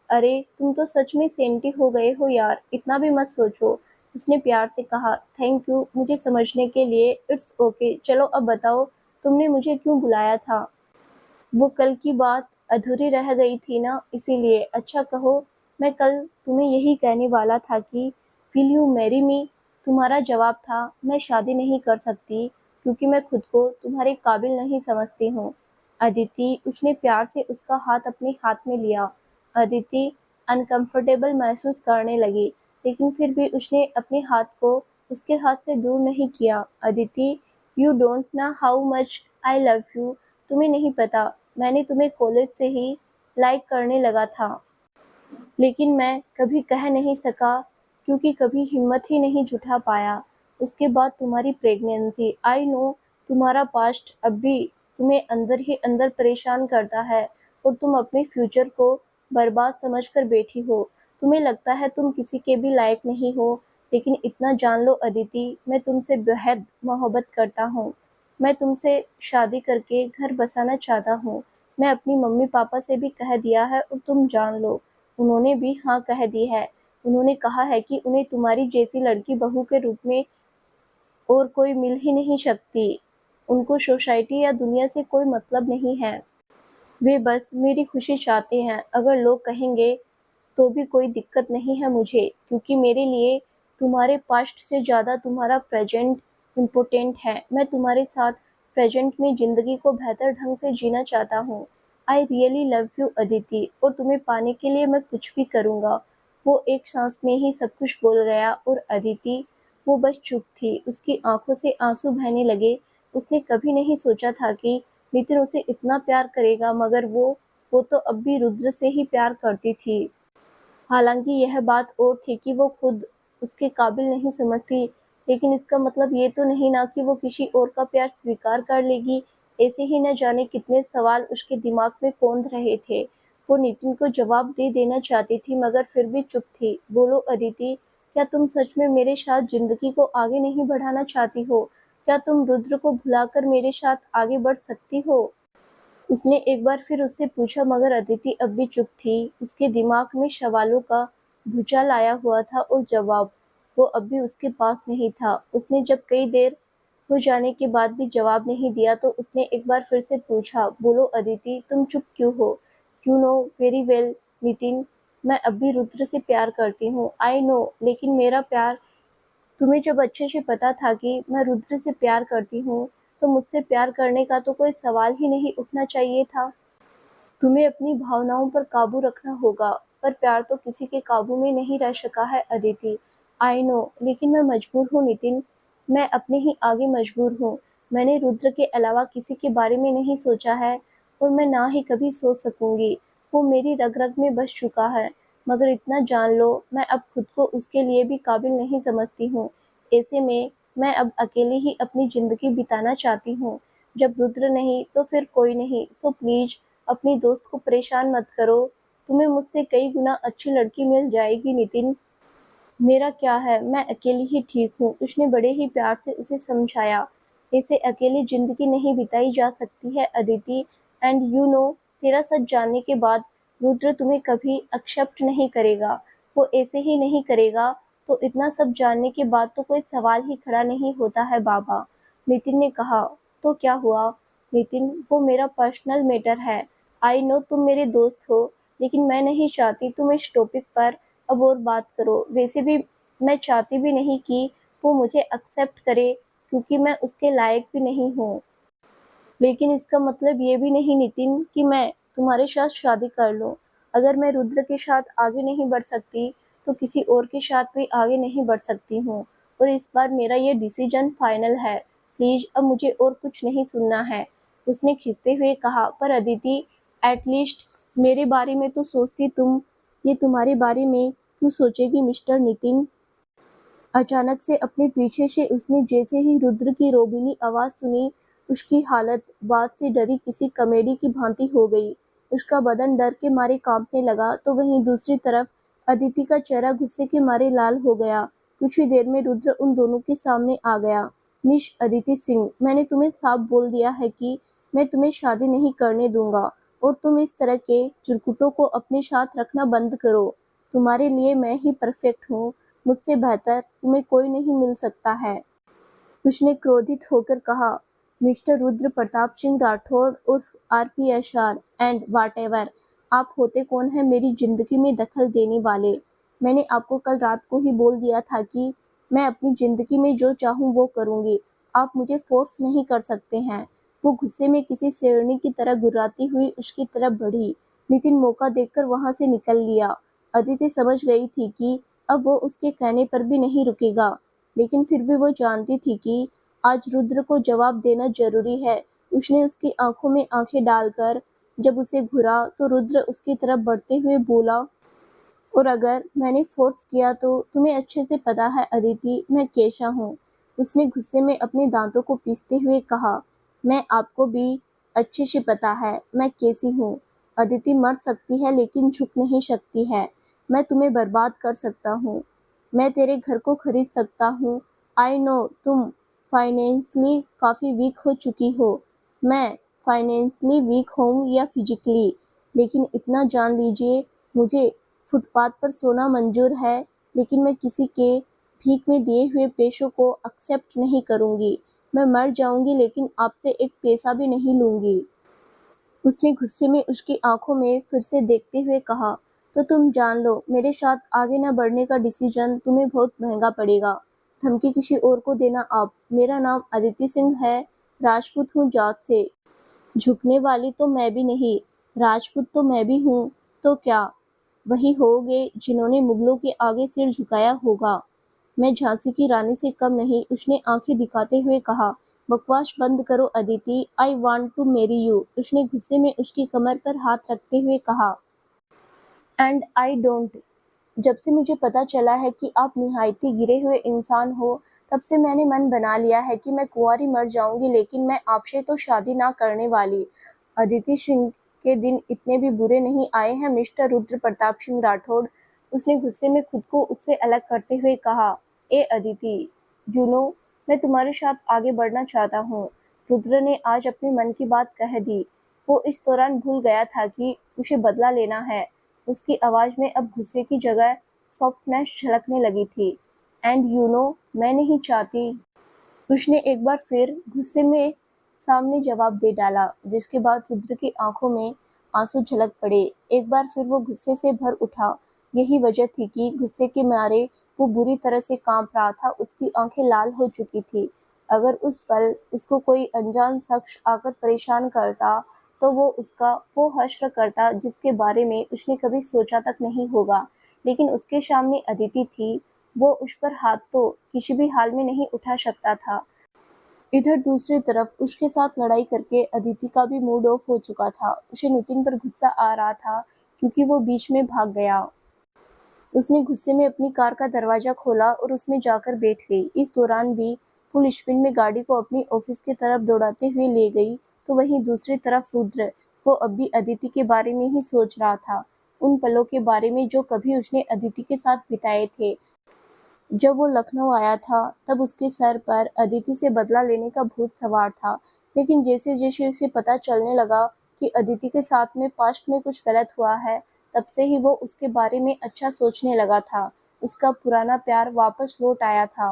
अरे तुम तो सच में सेंटी हो गए हो यार, इतना भी मत सोचो, उसने प्यार से कहा। थैंक यू मुझे समझने के लिए, इट्स ओके। चलो अब बताओ, तुमने मुझे क्यों बुलाया था? वो कल की बात अधूरी रह गई थी ना, इसीलिए। अच्छा कहो, मैं कल तुम्हें यही कहने वाला था कि विल यू मैरी मी? तुम्हारा जवाब था मैं शादी नहीं कर सकती, क्योंकि मैं खुद को तुम्हारे काबिल नहीं समझती हूँ। अदिति, उसने प्यार से उसका हाथ अपने हाथ में लिया। अदिति अनकंफर्टेबल महसूस करने लगी, लेकिन फिर भी उसने अपने हाथ को उसके हाथ से दूर नहीं किया। Aditi, you don't know how much I love you. तुम्हें नहीं पता, मैंने तुम्हें कॉलेज से ही लाइक करने लगा था, लेकिन मैं कभी कह नहीं सका, क्योंकि कभी हिम्मत ही नहीं जुटा पाया। उसके बाद तुम्हारी प्रेगनेंसी, आई नो तुम्हारा पास्ट अब भी तुम्हें अंदर ही अंदर परेशान करता है, और तुम अपने फ्यूचर को बर्बाद समझकर बैठी हो। तुम्हें लगता है तुम किसी के भी लायक नहीं हो, लेकिन इतना जान लो अदिति, मैं तुमसे बेहद मोहब्बत करता हूँ। मैं तुमसे शादी करके घर बसाना चाहता हूँ। मैं अपनी मम्मी पापा से भी कह दिया है, और तुम जान लो, उन्होंने भी हाँ कह दी है। उन्होंने कहा है कि उन्हें तुम्हारी जैसी लड़की बहू के रूप में और कोई मिल ही नहीं सकती। उनको सोसाइटी या दुनिया से कोई मतलब नहीं है। वे बस मेरी खुशी चाहते हैं। अगर लोग कहेंगे तो भी कोई दिक्कत नहीं है मुझे, क्योंकि मेरे लिए तुम्हारे पास्ट से ज़्यादा तुम्हारा प्रेजेंट इम्पोर्टेंट है। मैं तुम्हारे साथ प्रेजेंट में ज़िंदगी को बेहतर ढंग से जीना चाहता हूँ। आई रियली लव यू अदिति, और तुम्हें पाने के लिए मैं कुछ भी करूँगा। वो एक सांस में ही सब कुछ बोल गया, और अदिति, वो बस चुप थी। उसकी आंखों से आंसू बहने लगे। उसने कभी नहीं सोचा था कि नितिन उसे इतना प्यार करेगा, मगर वो तो अब भी रुद्र से ही प्यार करती थी। हालांकि यह बात और थी कि वो खुद उसके काबिल नहीं समझती, लेकिन इसका मतलब ये तो नहीं ना कि वो किसी और का प्यार स्वीकार कर लेगी। ऐसे ही न जाने कितने सवाल उसके दिमाग में कौंध रहे थे। वो नितिन को जवाब दे देना चाहती थी, मगर फिर भी चुप थी। बोलो अदिति, क्या तुम सच में मेरे साथ जिंदगी को आगे नहीं बढ़ाना चाहती हो? क्या तुम रुद्र को भुलाकर मेरे साथ आगे बढ़ सकती हो? उसने एक बार फिर उससे पूछा, मगर अदिति अब भी चुप थी। उसके दिमाग में सवालों का भूचाल आया हुआ था, और जवाब वो अब भी उसके पास नहीं था। उसने जब कई देर हो जाने के बाद भी जवाब नहीं दिया, तो उसने एक बार फिर से पूछा, बोलो अदिति, तुम चुप क्यों हो? You know very well Nitin, मैं अब भी रुद्र से प्यार करती हूँ। आई नो, लेकिन मेरा प्यार तुम्हें जब अच्छे से पता था कि मैं रुद्र से प्यार करती हूँ, तो मुझसे प्यार करने का तो कोई सवाल ही नहीं उठना चाहिए था। तुम्हें अपनी भावनाओं पर काबू रखना होगा, पर प्यार तो किसी के काबू में नहीं रह सका है अदिति। आई नो, लेकिन मैं मजबूर हूँ नितिन, मैं अपने ही आगे मजबूर हूँ। मैंने रुद्र के अलावा किसी के बारे में नहीं सोचा है, और मैं ना ही कभी सोच सकूंगी। वो मेरी रग रग में बस चुका है। मगर इतना जान लो, मैं अब खुद को उसके लिए भी काबिल नहीं समझती हूँ। ऐसे में मैं अब अकेली ही अपनी जिंदगी बिताना चाहती हूँ। जब रुद्र नहीं तो फिर कोई नहीं। सो प्लीज अपनी दोस्त को परेशान मत करो। तुम्हें मुझसे कई गुना अच्छी लड़की मिल जाएगी नितिन। मेरा क्या है, मैं अकेली ही ठीक हूँ, उसने बड़े ही प्यार से उसे समझाया। ऐसे अकेली जिंदगी नहीं बिताई जा सकती है अदिति, एंड यू नो, तेरा सच जानने के बाद रुद्र तुम्हें कभी एक्सेप्ट नहीं करेगा। वो ऐसे ही नहीं करेगा, तो इतना सब जानने के बाद तो कोई सवाल ही खड़ा नहीं होता है बाबा, नितिन ने कहा। तो क्या हुआ नितिन, वो मेरा पर्सनल मैटर है। आई नो तुम मेरे दोस्त हो, लेकिन मैं नहीं चाहती तुम इस टॉपिक पर अब और बात करो। वैसे भी मैं चाहती भी नहीं कि वो मुझे एक्सेप्ट करे, क्योंकि मैं उसके लायक भी नहीं हूँ। लेकिन इसका मतलब ये भी नहीं नितिन कि मैं तुम्हारे साथ शादी कर लूं। अगर मैं रुद्र के साथ आगे नहीं बढ़ सकती तो किसी और के साथ भी आगे नहीं बढ़ सकती हूँ। और इस बार मेरा ये डिसीजन फाइनल है। प्लीज अब मुझे और कुछ नहीं सुनना है, उसने खिंचते हुए कहा। पर अदिति, एटलीस्ट मेरे बारे में तो सोचती तुम। ये तुम्हारे बारे में क्यों सोचेगी मिस्टर नितिन? अचानक से अपने पीछे से उसने जैसे ही रुद्र की रोबीली आवाज सुनी, उसकी हालत बात से डरी किसी कमेडी की भांति हो गई। उसका बदन डर के मारे कांपने लगा, तो वहीं दूसरी तरफ अदिति का चेहरा गुस्से के मारे लाल हो गया। कुछ ही देर में रुद्र उन दोनों के सामने आ गया। मिस अदिति सिंह, मैंने तुम्हें साफ बोल दिया है कि मैं तुम्हें शादी नहीं करने दूंगा, और तुम इस तरह के चुरकुटों को अपने साथ रखना बंद करो। तुम्हारे लिए मैं ही परफेक्ट हूँ, मुझसे बेहतर तुम्हें कोई नहीं मिल सकता है, उसने क्रोधित होकर कहा। मिस्टर रुद्र प्रताप सिंह राठौड़ उर्फ RPSR एंड व्हाटएवर आप होते कौन हैं मेरी जिंदगी में दखल देने वाले? मैंने आपको कल रात को ही बोल दिया था कि मैं अपनी जिंदगी में जो चाहूँ वो करूँगी। आप मुझे फोर्स नहीं कर सकते हैं। वो गुस्से में किसी शेरनी की तरह गुर्राती हुई उसकी तरफ बढ़ी। नितिन मौका देखकर वहां से निकल लिया। अदिति समझ गई थी कि अब वो उसके कहने पर भी नहीं रुकेगा, लेकिन फिर भी वो जानती थी कि आज रुद्र को जवाब देना जरूरी है। उसने उसकी आंखों में आंखें डालकर जब उसे घूरा तो रुद्र उसकी तरफ बढ़ते हुए बोला, और अगर मैंने फोर्स किया तो तुम्हें अच्छे से पता है अदिति, मैं कैसा हूँ। उसने गुस्से में अपने दांतों को पीसते हुए कहा। मैं आपको भी अच्छे से पता है मैं कैसी हूँ। अदिति मर सकती है लेकिन झुक नहीं सकती है। मैं तुम्हें बर्बाद कर सकता हूँ, मैं तेरे घर को खरीद सकता हूँ। आई नो तुम फाइनेंशियली काफ़ी वीक हो चुकी हो। मैं फाइनेंशियली वीक हूँ या फिजिकली, लेकिन इतना जान लीजिए, मुझे फुटपाथ पर सोना मंजूर है, लेकिन मैं किसी के भीख में दिए हुए पैसों को एक्सेप्ट नहीं करूंगी। मैं मर जाऊंगी लेकिन आपसे एक पैसा भी नहीं लूंगी, उसने गुस्से में उसकी आंखों में फिर से देखते हुए कहा। तो तुम जान लो, मेरे साथ आगे न बढ़ने का डिसीजन तुम्हें बहुत महंगा पड़ेगा। धमकी किसी और को देना आप। मेरा नाम अदिति सिंह है, राजपूत हूँ जात से। झुकने वाली तो मैं भी नहीं, राजपूत तो मैं भी हूँ। तो क्या वही होगे जिन्होंने मुगलों के आगे सिर झुकाया होगा? मैं झांसी की रानी से कम नहीं, उसने आंखें दिखाते हुए कहा। बकवास बंद करो Aditi, I want to marry you, उसने गुस्से में उसकी कमर पर हाथ रखते हुए कहा। And I don't. जब से मुझे पता चला है कि आप निहायती गिरे हुए इंसान हो, तब से मैंने मन बना लिया है कि मैं कुंवारी मर जाऊंगी, लेकिन मैं आपसे तो शादी ना करने वाली। अदिति सिंह के दिन इतने भी बुरे नहीं आए हैं मिस्टर रुद्र प्रताप सिंह राठौड़, उसने गुस्से में खुद को उससे अलग करते हुए कहा। ए अदिति, यू नो, मैं तुम्हारे साथ आगे बढ़ना चाहता हूँ। रुद्र ने आज अपने मन की बात कह दी। वो इस दौरान भूल गया था कि उसे बदला लेना है। उसकी आवाज में अब गुस्से की जगह सॉफ्टनेस झलकने लगी थी। एंड यू नो, मैं नहीं चाहती, उसने एक बार फिर गुस्से में सामने जवाब दे डाला, जिसके बाद रुद्र की आंखों में आंसू झलक पड़े। एक बार फिर वो गुस्से से भर उठा। यही वजह थी कि गुस्से के मारे वो बुरी तरह से कांप रहा था, उसकी आंखें लाल हो चुकी थी। अगर उस पल उसको कोई अनजान शख्स आकर परेशान करता तो वो उसका वो हश्र करता जिसके बारे में उसने कभी सोचा तक नहीं होगा। लेकिन उसके सामने अदिति थी, वो उस पर हाथ तो किसी भी हाल में नहीं उठा सकता था। इधर दूसरी तरफ उसके साथ लड़ाई करके अदिति का भी मूड ऑफ हो चुका था। उसे नितिन पर गुस्सा आ रहा था क्योंकि वो बीच में भाग गया। उसने गुस्से में अपनी कार का दरवाजा खोला और उसमें जाकर बैठ गई। इस दौरान भी फुल स्पीड में गाड़ी को अपनी ऑफिस की तरफ दौड़ाते हुए ले गई, तो वहीं दूसरी तरफ रुद्र, वो अब भी अदिति के बारे में ही सोच रहा था। उन पलों के बारे में जो कभी उसने अदिति के साथ बिताए थे। जब वो लखनऊ आया था तब उसके सर पर अदिति से बदला लेने का भूत सवार था, लेकिन जैसे जैसे उसे पता चलने लगा कि अदिति के साथ में पास्ट में कुछ गलत हुआ है, तब से ही वो उसके बारे में अच्छा सोचने लगा था। उसका पुराना प्यार वापस लौट आया था,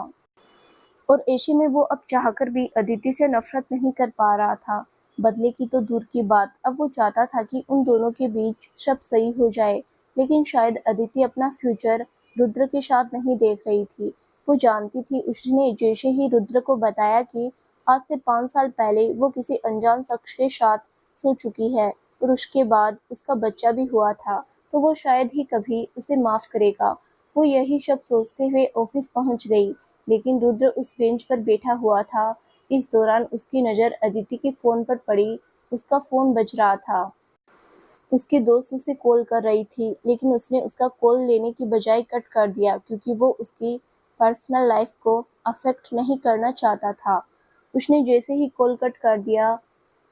और ऐसे में वो अब चाहकर भी अदिति से नफरत नहीं कर पा रहा था। बदले की तो दूर की बात, अब वो चाहता था कि उन दोनों के बीच सब सही हो जाए। लेकिन शायद अदिति अपना फ्यूचर रुद्र के साथ नहीं देख रही थी। वो जानती थी, उसने जैसे ही रुद्र को बताया कि आज से 5 साल पहले वो किसी अनजान शख्स के साथ सो चुकी है और उसके बाद उसका बच्चा भी हुआ था, तो वो शायद ही कभी उसे माफ़ करेगा। वो यही सब सोचते हुए ऑफिस पहुंच गई, लेकिन रुद्र उस बेंच पर बैठा हुआ था। इस दौरान उसकी नज़र अदिति के फ़ोन पर पड़ी। उसका फ़ोन बज रहा था। उसकी दोस्त उसे कॉल कर रही थी, लेकिन उसने उसका कॉल लेने की बजाय कट कर दिया क्योंकि वो उसकी पर्सनल लाइफ को अफेक्ट नहीं करना चाहता था। उसने जैसे ही कॉल कट कर दिया,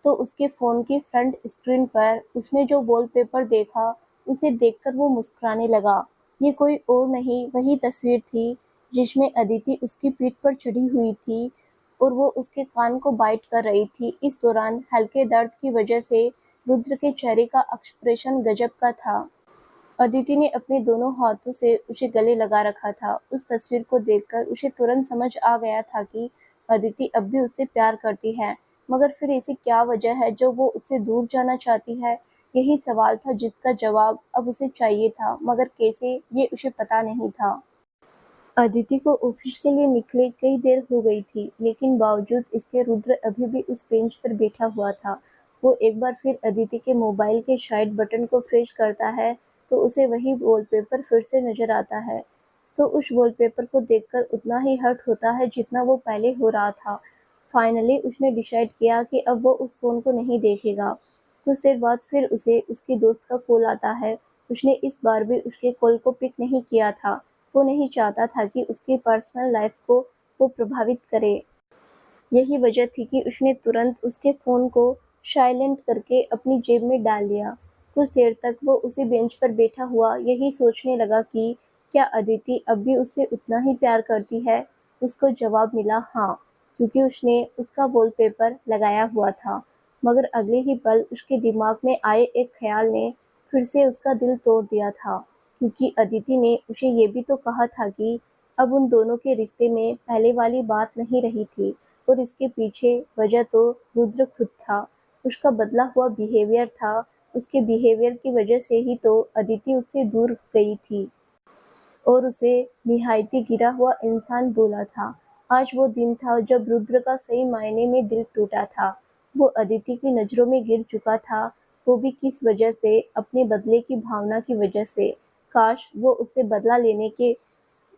तो उसके फ़ोन के फ्रंट स्क्रीन पर उसने जो वॉलपेपर देखा, उसे देखकर वो मुस्कुराने लगा। ये कोई और नहीं, वही तस्वीर थी जिसमें अदिति उसकी पीठ पर चढ़ी हुई थी और वो उसके कान को बाइट कर रही थी। इस दौरान हल्के दर्द की वजह से रुद्र के चेहरे का एक्सप्रेशन गजब का था। अदिति ने अपने दोनों हाथों से उसे गले लगा रखा था। उस तस्वीर को देखकर उसे तुरंत समझ आ गया था कि अदिति अब भी उससे प्यार करती है, मगर फिर ऐसी क्या वजह है जो वो उससे दूर जाना चाहती है? यही सवाल था जिसका जवाब अब उसे चाहिए था, मगर कैसे, ये उसे पता नहीं था। अदिति को ऑफिस के लिए निकले कई देर हो गई थी, लेकिन बावजूद इसके रुद्र अभी भी उस बेंच पर बैठा हुआ था। वो एक बार फिर अदिति के मोबाइल के साइड बटन को फ्रेश करता है, तो उसे वही वॉलपेपर फिर से नजर आता है। तो उस वॉलपेपर को देखकर उतना ही हर्ट होता है जितना वो पहले हो रहा था। फाइनली उसने डिसाइड किया कि अब वो उस फ़ोन को नहीं देखेगा। कुछ देर बाद फिर उसे उसकी दोस्त का कॉल आता है। उसने इस बार भी उसके कॉल को पिक नहीं किया था। वो नहीं चाहता था कि उसकी पर्सनल लाइफ को वो प्रभावित करे। यही वजह थी कि उसने तुरंत उसके फ़ोन को साइलेंट करके अपनी जेब में डाल लिया। कुछ देर तक वो उसी बेंच पर बैठा हुआ यही सोचने लगा कि क्या अदिति अब भी उससे उतना ही प्यार करती है। उसको जवाब मिला हाँ, क्योंकि उसने उसका वॉलपेपर लगाया हुआ था। मगर अगले ही पल उसके दिमाग में आए एक ख्याल ने फिर से उसका दिल तोड़ दिया था, क्योंकि अदिति ने उसे ये भी तो कहा था कि अब उन दोनों के रिश्ते में पहले वाली बात नहीं रही थी, और इसके पीछे वजह तो रुद्र खुद था। उसका बदला हुआ बिहेवियर था। उसके बिहेवियर की वजह से ही तो अदिति उससे दूर गई थी और उसे निहायती गिरा हुआ इंसान बोला था। आज वो दिन था जब रुद्र का सही मायने में दिल टूटा था। वो अदिति की नज़रों में गिर चुका था, वो भी किस वजह से, अपने बदले की भावना की वजह से। काश वो उससे बदला लेने के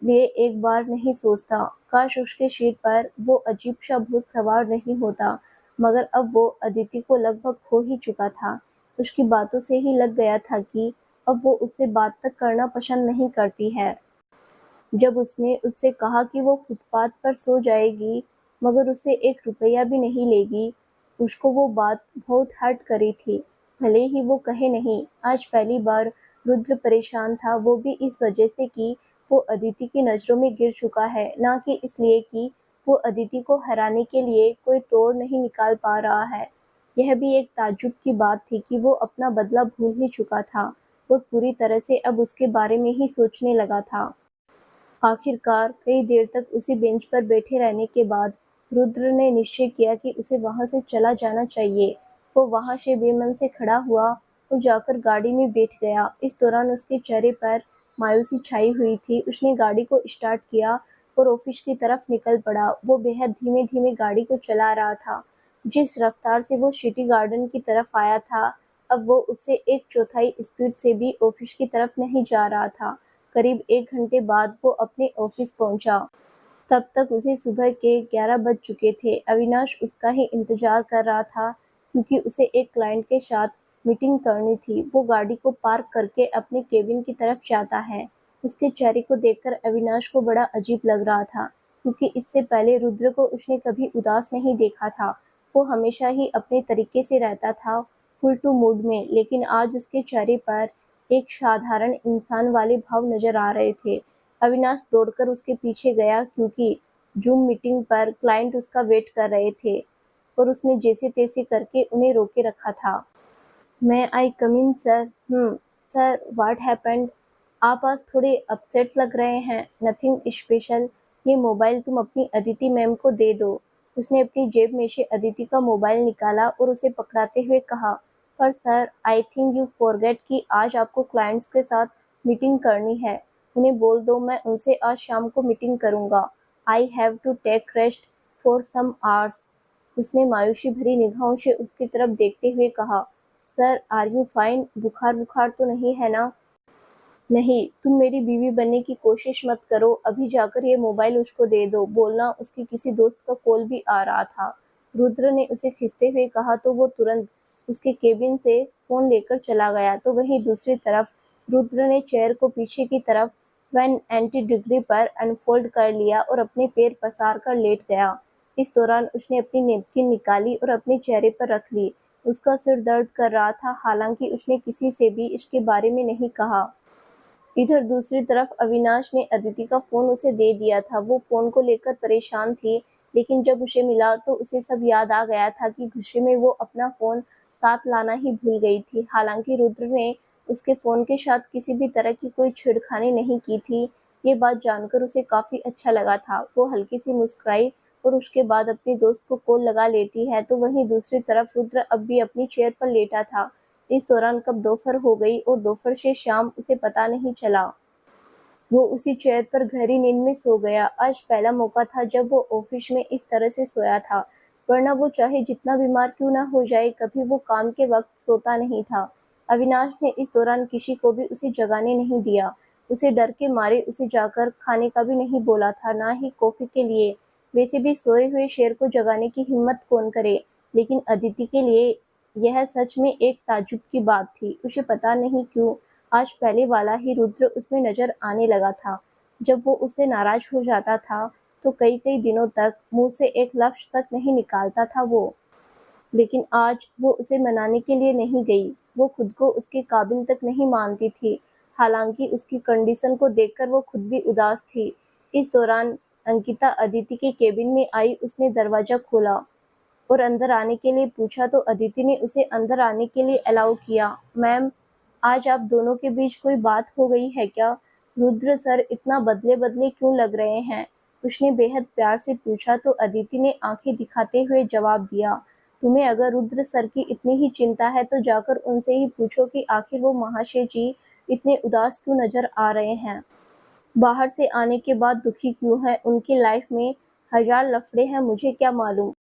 लिए एक बार नहीं सोचता। काश उसके सिर पर वो अजीब सा भूत सवार नहीं होता। मगर अब वो अदिति को लगभग खो ही चुका था। उसकी बातों से ही लग गया था कि अब वो उससे बात तक करना पसंद नहीं करती है। जब उसने उससे कहा कि वो फुटपाथ पर सो जाएगी, मगर उसे 1 रुपया भी नहीं लेगी, उसको वो बात बहुत हर्ट करी थी। भले ही वो कहे नहीं, आज पहली बार रुद्र परेशान था, वो भी इस वजह से कि वो अदिति की नज़रों में गिर चुका है, ना कि इसलिए कि वो अदिति को हराने के लिए कोई तोड़ नहीं निकाल पा रहा है। यह भी एक ताज्जुब की बात थी कि वो अपना बदला भूल ही चुका था और पूरी तरह से अब उसके बारे में ही सोचने लगा था। आखिरकार कई देर तक उसी बेंच पर बैठे रहने के बाद रुद्र ने निश्चय किया कि उसे वहां से चला जाना चाहिए। वो वहां से बेमन से खड़ा हुआ और जाकर गाड़ी में बैठ गया। इस दौरान उसके चेहरे पर मायूसी छाई हुई थी। उसने गाड़ी को स्टार्ट किया और ऑफिस की तरफ निकल पड़ा। वो बेहद धीमे धीमे गाड़ी को चला रहा था। जिस रफ्तार से वो सिटी गार्डन की तरफ आया था, अब वो उससे 1/4 स्पीड से भी ऑफिस की तरफ नहीं जा रहा था। करीब 1 घंटे बाद वो अपने ऑफिस पहुंचा। तब तक उसे सुबह के 11 बज चुके थे। अविनाश उसका ही इंतजार कर रहा था, क्योंकि उसे एक क्लाइंट के साथ मीटिंग करनी थी। वो गाड़ी को पार्क करके अपने केबिन की तरफ जाता है। उसके चेहरे को देखकर अविनाश को बड़ा अजीब लग रहा था, क्योंकि इससे पहले रुद्र को उसने कभी उदास नहीं देखा था। वो हमेशा ही अपने तरीके से रहता था, फुल टू मूड में, लेकिन आज उसके चेहरे पर एक साधारण इंसान वाले भाव नजर आ रहे थे। अविनाश दौड़कर उसके पीछे गया, क्योंकि जूम मीटिंग पर क्लाइंट उसका वेट कर रहे थे और उसने जैसे तैसे करके उन्हें रोके रखा था। मैं आई कम इन सर? Sir, what happened? आप आज थोड़े अपसेट लग रहे हैं। Nothing special. ये मोबाइल तुम अपनी अदिति मैम को दे दो। उसने अपनी जेब में से अदिति का मोबाइल निकाला और उसे पकड़ाते हुए कहा। पर sir, I think you forget कि आज आपको क्लाइंट्स के साथ मीटिंग करनी है। उन्हें बोल दो मैं उनसे आज शाम को मीटिंग करूंगा। I have to take rest for some hours. उसने मायूसी भरी निगाहों से उसकी तरफ देखते हुए कहा, सर आर यू फाइन? बुखार बुखार तो नहीं है ना? नहीं, तुम मेरी बीवी बनने की कोशिश मत करो, अभी जाकर ये मोबाइल उसको दे दो, बोलना उसके किसी दोस्त का कॉल भी आ रहा था। रुद्र ने उसे खींचते हुए कहा तो वो तुरंत उसके केबिन से फोन लेकर चला गया। तो वहीं दूसरी तरफ रुद्र ने चेयर को पीछे की तरफ 180 डिग्री पर अनफोल्ड कर लिया और अपने पैर पसार कर लेट गया। इस दौरान उसने अपनी नेपकिन निकाली और अपने चेहरे पर रख ली। उसका सिर दर्द कर रहा था, हालांकि उसने किसी से भी इसके बारे में नहीं कहा। इधर दूसरी तरफ अविनाश ने अदिति का फोन उसे दे दिया था। वो फोन को लेकर परेशान थी, लेकिन जब उसे मिला तो उसे सब याद आ गया था कि गुस्से में वो अपना फोन साथ लाना ही भूल गई थी। हालांकि रुद्र ने उसके फोन के साथ किसी भी तरह की कोई छेड़खानी नहीं की थी। ये बात जानकर उसे काफी अच्छा लगा था। वो हल्की सी मुस्कुराई और उसके बाद अपनी दोस्त को कॉल लगा लेती है। तो वहीं दूसरी तरफ रुद्र अब भी अपनी चेयर पर लेटा था। इस दौरान कब दोपहर हो गई और दोपहर से शाम उसे पता नहीं चला। वो उसी चेयर पर गहरी नींद में सो गया। आज पहला मौका था जब वो ऑफिस में इस तरह से सोया था, वरना वो चाहे जितना बीमार क्यों ना हो जाए, कभी वो काम के वक्त सोता नहीं था। अविनाश ने इस दौरान किसी को भी उसे जगाने नहीं दिया। उसे डर के मारे उसे जाकर खाने का भी नहीं बोला था, ना ही कॉफी के लिए। वैसे भी सोए हुए शेर को जगाने की हिम्मत कौन करे, लेकिन अदिति के लिए यह सच में एक ताज्जुब की बात थी। उसे पता नहीं क्यों आज पहले वाला ही रुद्र उसमें नजर आने लगा था। जब वो उससे नाराज हो जाता था तो कई कई दिनों तक मुंह से एक लफ्ज तक नहीं निकालता था वो। लेकिन आज वो उसे मनाने के लिए नहीं गई। वो खुद को उसके काबिल तक नहीं मानती थी। हालांकि उसकी कंडीशन को देखकर वो खुद भी उदास थी। इस दौरान अंकिता अदिति के केबिन में आई। उसने दरवाजा खोला और अंदर आने के लिए पूछा तो अदिति ने उसे अंदर आने के लिए अलाउ किया। मैम, आज आप दोनों के बीच कोई बात हो गई है क्या? रुद्र सर इतना बदले बदले क्यों लग रहे हैं? उसने बेहद प्यार से पूछा तो अदिति ने आंखें दिखाते हुए जवाब दिया, तुम्हें अगर रुद्र सर की इतनी ही चिंता है तो जाकर उनसे ही पूछो कि आखिर वो महाशय जी इतने उदास क्यों नजर आ रहे हैं। बाहर से आने के बाद दुखी क्यों है? उनकी लाइफ में हजार लफड़े हैं, मुझे क्या मालूम।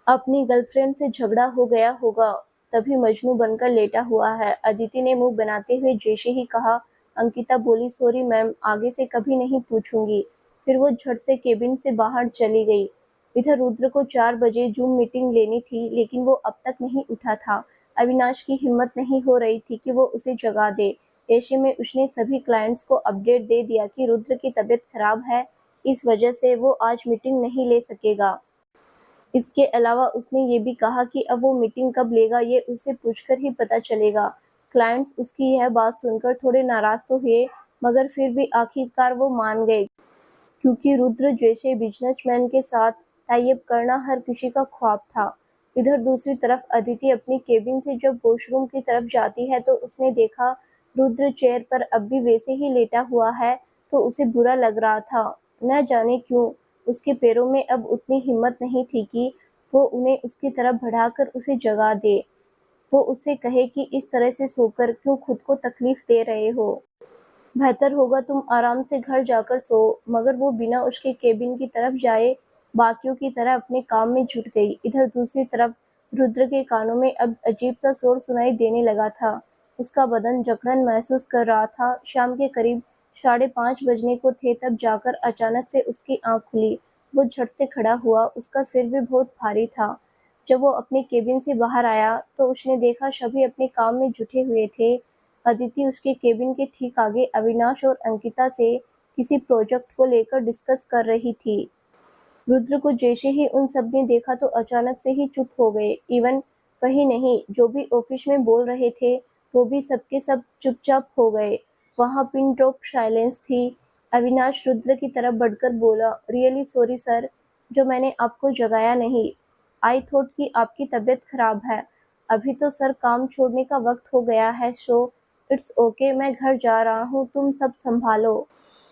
अपनी गर्लफ्रेंड से झगड़ा हो गया होगा, तभी मजनू बनकर लेटा हुआ है। अदिति ने मुंह बनाते हुए जैसे ही कहा। अंकिता बोली, सॉरी मैम, आगे से कभी नहीं पूछूंगी। फिर वो झट से केबिन से बाहर चली गई। इधर रुद्र को 4 बजे जूम मीटिंग लेनी थी, लेकिन वो अब तक नहीं उठा था। अविनाश की हिम्मत नहीं हो रही थी कि वो उसे जगा दे। ऐसे में उसने सभी क्लाइंट्स को अपडेट दे दिया कि रुद्र की तबीयत खराब है, इस वजह से वो आज मीटिंग नहीं ले सकेगा। इसके अलावा उसने ये भी कहा कि अब वो मीटिंग कब लेगा ये उसे पूछकर ही पता चलेगा। क्लाइंट्स उसकी यह बात सुनकर थोड़े नाराज तो हुए, मगर फिर भी आखिरकार वो मान गए, क्योंकि रुद्र जैसे बिजनेसमैन के साथ टाई अप करना हर किसी का ख्वाब था। इधर दूसरी तरफ अदिति अपनी केबिन से जब वॉशरूम की तरफ जाती है तो उसने देखा रुद्र चेयर पर अब भी वैसे ही लेटा हुआ है। तो उसे बुरा लग रहा था। न जाने क्यों उसके पैरों में अब उतनी हिम्मत नहीं थी कि वो उन्हें उसकी तरफ बढ़ाकर उसे जगा दे। वो उससे कहे कि इस तरह से सोकर क्यों खुद को तकलीफ दे रहे हो, बेहतर होगा तुम आराम से घर जाकर सो। मगर वो बिना उसके केबिन की तरफ जाए बाकियों की तरह अपने काम में जुट गई। इधर दूसरी तरफ रुद्र के कानों में अब अजीब सा शोर सुनाई देने लगा था। उसका बदन जकड़न महसूस कर रहा था। शाम के करीब 5:30 बजने को थे तब जाकर अचानक से उसकी आंख खुली। वो झट से खड़ा हुआ। उसका सिर भी बहुत भारी था। जब वो अपने केबिन से बाहर आया तो उसने देखा सभी अपने काम में जुटे हुए थे। अदिति उसके केबिन के ठीक आगे अविनाश और अंकिता से किसी प्रोजेक्ट को लेकर डिस्कस कर रही थी। रुद्र को जैसे ही उन सब ने देखा तो अचानक से ही चुप हो गए। इवन वही नहीं, जो भी ऑफिस में बोल रहे थे वो भी सबके सब चुपचाप हो गए। वहां पिन ड्रॉप साइलेंस थी। अविनाश रुद्र की तरफ बढ़कर बोला, रियली सॉरी सर, जो मैंने आपको जगाया नहीं। आई थॉट कि आपकी तबीयत खराब है। अभी तो सर काम छोड़ने का वक्त हो गया है, सो इट्स ओके, मैं घर जा रहा हूँ, तुम सब संभालो।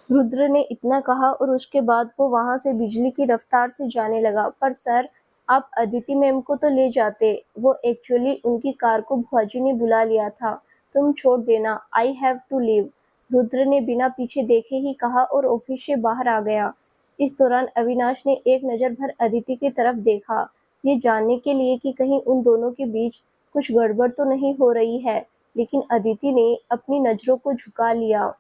रुद्र ने इतना कहा और उसके बाद वो वहां से बिजली की रफ्तार से जाने लगा। पर सर, आप अदिति मैम को तो ले जाते। वो एक्चुअली उनकी कार को भुआजी ने बुला लिया था। तुम छोड़ देना, I have to leave. Rudra ने बिना पीछे देखे ही कहा और ऑफिस से बाहर आ गया। इस दौरान अविनाश ने एक नज़र भर अदिति की तरफ देखा। ये जानने के लिए कि कहीं उन दोनों के बीच कुछ गड़बड़ तो नहीं हो रही है, लेकिन अदिति ने अपनी नज़रों को झुका लिया।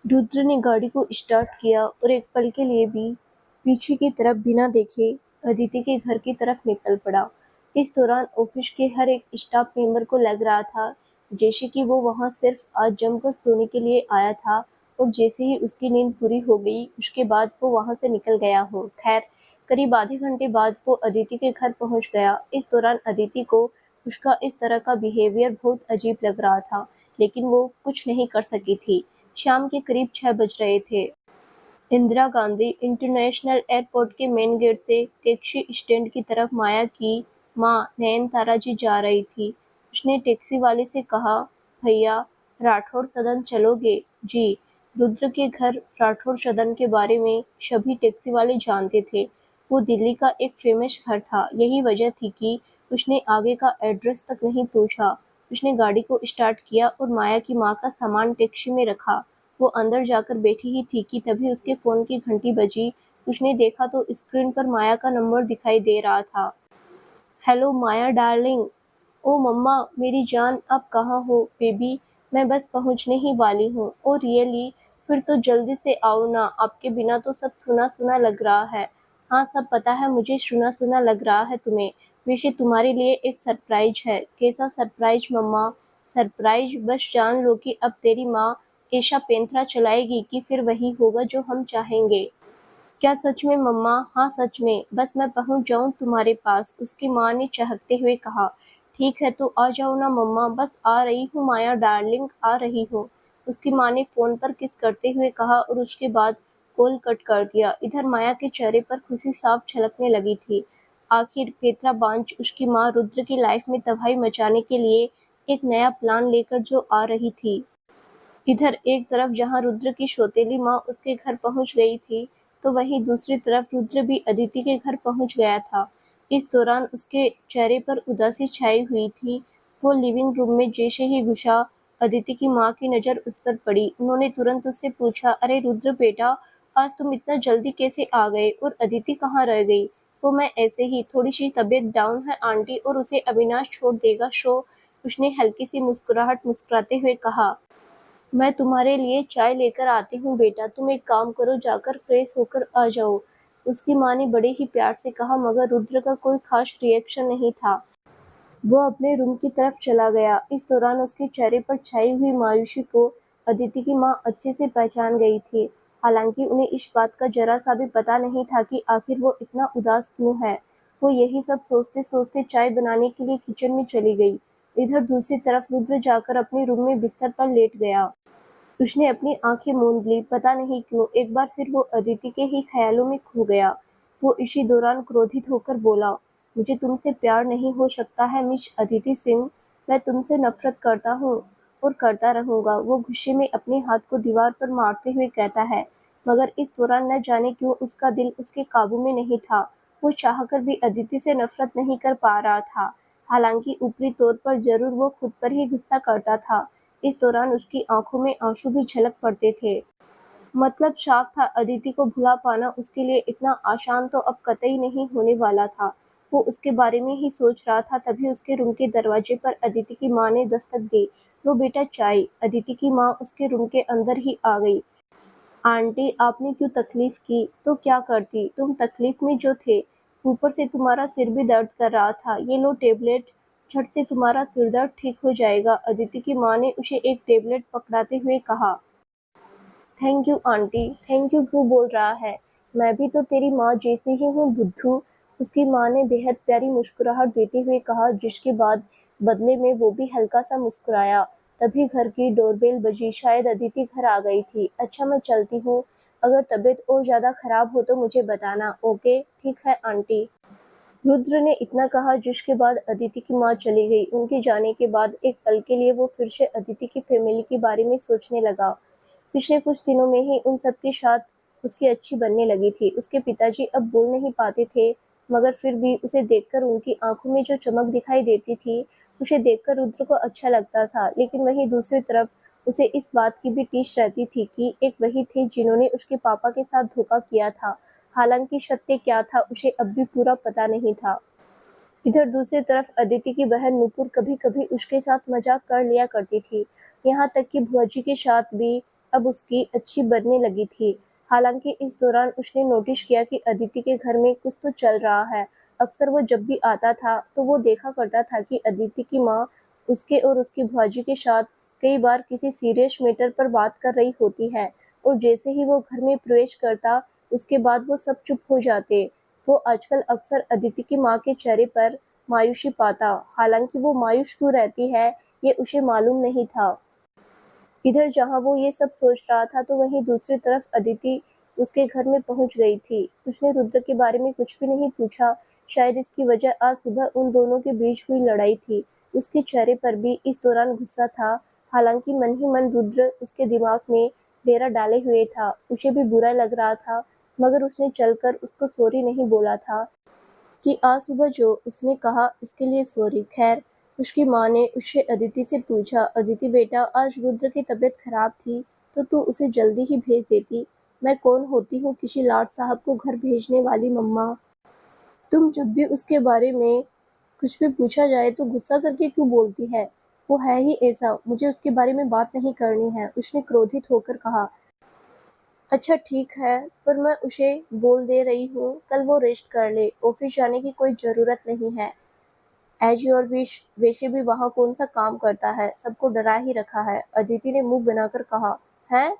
रुद्र ने गाड़ी को स्टार्ट किया और एक पल के लिए भी पीछे की तरफ बिना देखे अदिति के घर की तरफ निकल पड़ा। इस दौरान ऑफिस के हर एक स्टाफ मेंबर को लग रहा था जैसे कि वो वहां सिर्फ आज जमकर सोने के लिए आया था और जैसे ही उसकी नींद पूरी हो गई उसके बाद वो वहां से निकल गया हो। खैर, करीब आधे घंटे बाद वो अदिति के घर पहुंच गया। इस दौरान अदिति को उसका इस तरह का बिहेवियर बहुत अजीब लग रहा था, लेकिन वो कुछ नहीं कर सकी थी। शाम के करीब 6 बज रहे थे। इंदिरा गांधी इंटरनेशनल एयरपोर्ट के मेन गेट से टैक्सी स्टैंड की तरफ माया की मां नयनतारा जी जा रही थी। उसने टैक्सी वाले से कहा, भैया, राठौड़ सदन चलोगे? जी। रुद्र के घर राठौड़ सदन के बारे में सभी टैक्सी वाले जानते थे। वो दिल्ली का एक फेमस घर था। यही वजह थी कि उसने आगे का एड्रेस तक नहीं पूछा। उसने गाड़ी को स्टार्ट किया और माया की मां का सामान टैक्सी में रखा। वो अंदर जाकर बैठी ही थी कि तभी उसके फोन की घंटी बजी। उसने देखा तो स्क्रीन पर माया का नंबर दिखाई दे रहा था। हेलो माया डार्लिंग। ओ मम्मा, मेरी जान, आप कहाँ हो? बेबी, मैं बस पहुँचने ही वाली हूँ। Oh really? फिर तो जल्दी से आओ ना, आपके बिना तो सब सुना सुना लग रहा है। हाँ, सब पता है मुझे सुना सुना लग रहा है तुम्हें। वैसे तुम्हारे लिए एक सरप्राइज है। कैसा सरप्राइज मम्मा? सरप्राइज? बस जान लो कि अब तेरी माँ ऐसा पैंतरा चलाएगी कि फिर वही होगा जो हम चाहेंगे। क्या सच में मम्मा? हाँ सच में, बस मैं पहुंच जाऊं तुम्हारे पास, उसकी माँ ने चहकते हुए कहा। ठीक है तो आ जाओ ना मम्मा, बस आ रही हूँ माया डार्लिंग, आ रही हूँ, उसकी माँ ने फोन पर किस करते हुए कहा और उसके बाद कॉल कट कर दिया। इधर माया के चेहरे पर खुशी साफ झलकने लगी थी। आखिर पेत्रा बांच उसकी माँ रुद्र की लाइफ में तबाही मचाने के लिए एक नया प्लान लेकर जो आ रही थी। इधर एक तरफ जहां रुद्र की सौतेली माँ उसके घर पहुंच गई थी, तो वहीं दूसरी तरफ रुद्र भी अदिति के घर पहुंच गया था। इस दौरान उसके चेहरे पर उदासी छाई हुई थी। वो लिविंग रूम में जैसे ही घुसा, अदिति की माँ की नज़र उस पर पड़ी। उन्होंने तुरंत उससे पूछा, अरे रुद्र बेटा, आज तुम इतना जल्दी कैसे आ गए और अदिति कहाँ रह गई? वो मैं ऐसे ही, थोड़ी सी तबीयत डाउन है आंटी और उसे अविनाश छोड़ देगा शो। उसने हल्की सी मुस्कुराहट मुस्कुराते हुए कहा। मैं तुम्हारे लिए चाय लेकर आती हूँ बेटा, तुम एक काम करो, जाकर फ्रेश होकर आ जाओ, उसकी माँ ने बड़े ही प्यार से कहा। मगर रुद्र का कोई खास रिएक्शन नहीं था। वो अपने रूम की तरफ चला गया। इस दौरान उसके चेहरे पर छाई हुई मायूसी को अदिति की माँ अच्छे से पहचान गई थी। हालांकि उन्हें इस बात का जरा सा भी पता नहीं था कि आखिर वो इतना उदास क्यों है। वो यही सब सोचते सोचते चाय बनाने के लिए किचन में चली गई। इधर दूसरी तरफ रुद्र जाकर अपने रूम में बिस्तर पर लेट गया। उसने अपनी आंखें मूंद ली। पता नहीं क्यों एक बार फिर वो अदिति के ही ख्यालों में खो गया। वो इसी दौरान क्रोधित होकर बोला, मुझे तुमसे प्यार नहीं हो सकता है मिस अदिति सिंह, मैं तुमसे नफरत करता हूँ और करता रहूंगा। वो गुस्से में अपने हाथ को दीवार पर मारते हुए कहता है। मगर इस दौरान न जाने क्यों उसका दिल उसके काबू में नहीं था। वो चाहकर भी अदिति से नफरत नहीं कर पा रहा था। हालांकि ऊपरी तौर पर जरूर वो खुद पर ही गुस्सा करता था। इस दौरान उसकी आंखों में आंसू भी झलक पड़ते थे। मतलब साफ था, अदिति को भुला पाना उसके लिए इतना आसान तो अब कतई नहीं होने वाला था। वो उसके बारे में ही सोच रहा था, तभी उसके रूम के दरवाजे पर अदिति की माँ ने दस्तक दी। लो बेटा चाय। अदिति की माँ उसके रूम के अंदर ही आ गई। आंटी, आपने क्यों तकलीफ की? तो क्या करती, तुम तकलीफ में जो थे, ऊपर से तुम्हारा सिर भी दर्द कर रहा था। ये लो टेबलेट, झट से तुम्हारा सिर दर्द ठीक हो जाएगा। अदिति की माँ ने उसे एक टेबलेट पकड़ाते हुए कहा। Thank you aunty. Thank you क्यों बोल रहा है, मैं भी तो तेरी माँ जैसी ही हूँ बुद्धू, उसकी माँ ने बेहद प्यारी मुस्कुराहट देते हुए कहा, जिसके बाद बदले में वो भी हल्का सा मुस्कुराया। तभी घर की डोरबेल बजी। शायद अदिति घर आ गई थी। अच्छा मैं चलती हूँ, अगर तबीयत और ज्यादा खराब हो तो मुझे बताना। ओके ठीक है आंटी। रुद्र ने इतना कहा, जिसके बाद अदिति की माँ चली गई। उनके जाने के बाद एक पल के लिए वो फिर से अदिति की फैमिली के बारे में सोचने लगा। पिछले कुछ दिनों में ही उन सबके साथ उसकी अच्छी बनने लगी थी। उसके पिताजी अब बोल नहीं पाते थे, मगर फिर भी उसे देखकर उनकी आंखों में जो चमक दिखाई देती थी, उसे देखकर रुद्र को अच्छा लगता था। लेकिन वहीं दूसरी तरफ उसे इस बात की भी टीस रहती थी कि एक वही थे जिन्होंने उसके पापा के साथ धोखा किया था। हालांकि सत्य क्या था उसे अब भी पूरा पता नहीं था। इधर दूसरी तरफ अदिति की बहन नुपुर कभी-कभी उसके साथ मजाक कर लिया करती थी, यहाँ तक कि भुआजी के साथ भी अब उसकी अच्छी बनने लगी थी। हालांकि इस दौरान उसने नोटिस किया कि अदिति के घर में कुछ तो चल रहा है। अक्सर वो जब भी आता था तो वो देखा करता था कि अदिति की माँ उसके और उसकी भुआजी के साथ कई बार किसी सीरियस मैटर पर बात कर रही होती है, और जैसे ही वो घर में प्रवेश करता उसके बाद वो सब चुप हो जाते। वो आजकल अक्सर अदिति की माँ के चेहरे पर मायूसी पाता, हालांकि वो मायूस क्यों रहती है ये उसे मालूम नहीं था। इधर जहाँ वो ये सब सोच रहा था तो वहीं दूसरी तरफ अदिति उसके घर में पहुंच गई थी। उसने रुद्र के बारे में कुछ भी नहीं पूछा। शायद इसकी वजह आज सुबह उन दोनों के बीच हुई लड़ाई थी। उसके चेहरे पर भी इस दौरान गुस्सा था। हालांकि मन ही मन रुद्र उसके दिमाग में डेरा डाले हुए था। उसे भी बुरा लग रहा था, मगर उसने चलकर उसको सॉरी नहीं बोला था कि आज सुबह जो उसने कहा इसके लिए सॉरी। खैर, उसकी माँ ने उससे अदिति से पूछा, अदिति बेटा आज रुद्र की तबीयत खराब थी तो तू उसे जल्दी ही भेज देती। मैं कौन होती हूँ किसी लाट साहब को घर भेजने वाली मम्मा। तुम जब भी उसके बारे में कुछ भी पूछा जाए तो गुस्सा करके क्यों बोलती है। वो है ही ऐसा, मुझे उसके बारे में बात नहीं करनी है, उसने क्रोधित होकर कहा। अच्छा ठीक है, पर मैं उसे बोल दे रही हूँ कल वो रेस्ट कर ले, ऑफिस जाने की कोई ज़रूरत नहीं है। As your wish. वैसे भी वहाँ कौन सा काम करता है, सबको डरा ही रखा है। अदिति ने मुंह बनाकर कहा। है,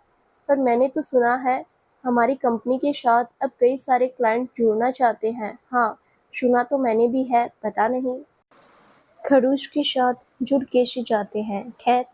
पर मैंने तो सुना है हमारी कंपनी के साथ अब कई सारे क्लाइंट जुड़ना चाहते हैं। हाँ, सुना तो मैंने भी है, पता नहीं खड़ूस के साथ जुड़ कैसे जाते हैं। खैर,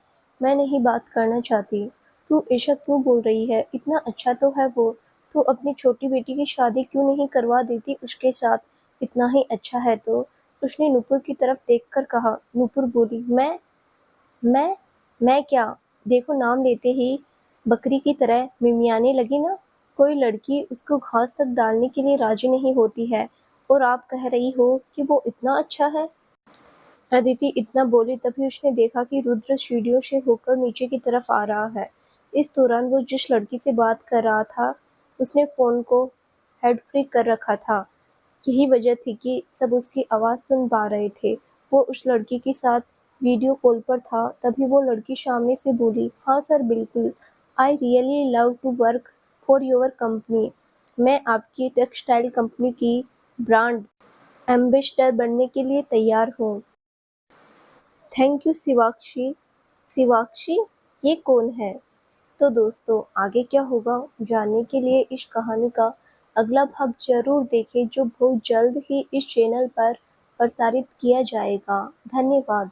मैं नहीं बात करना चाहती। तू ऐसा क्यों बोल रही है, इतना अच्छा तो है वो। तू अपनी छोटी बेटी की शादी क्यों नहीं करवा देती उसके साथ, इतना ही अच्छा है तो। उसने नुपुर की तरफ देखकर कहा। नुपुर बोली, मैं मैं क्या। देखो नाम लेते ही बकरी की तरह मिमियाने लगी ना। कोई लड़की उसको घास तक डालने के लिए राजी नहीं होती है, और आप कह रही हो कि वो इतना अच्छा है। अदिति इतना बोली तभी उसने देखा कि रुद्र सीढ़ियों से होकर नीचे की तरफ आ रहा है। इस दौरान वो जिस लड़की से बात कर रहा था उसने फोन को हेड फ्री कर रखा था। यही वजह थी कि सब उसकी आवाज़ सुन पा रहे थे। वो उस लड़की के साथ वीडियो कॉल पर था। तभी वो लड़की सामने से बोली, हाँ सर बिल्कुल, I really love to work for your company. मैं आपकी टेक्सटाइल कंपनी की ब्रांड एम्बेसडर बनने के लिए तैयार हूँ। Thank you Shivakshi. शिवाक्षी, ये कौन है। तो दोस्तों आगे क्या होगा जानने के लिए इस कहानी का अगला भाग जरूर देखें, जो बहुत जल्द ही इस चैनल पर प्रसारित किया जाएगा। धन्यवाद।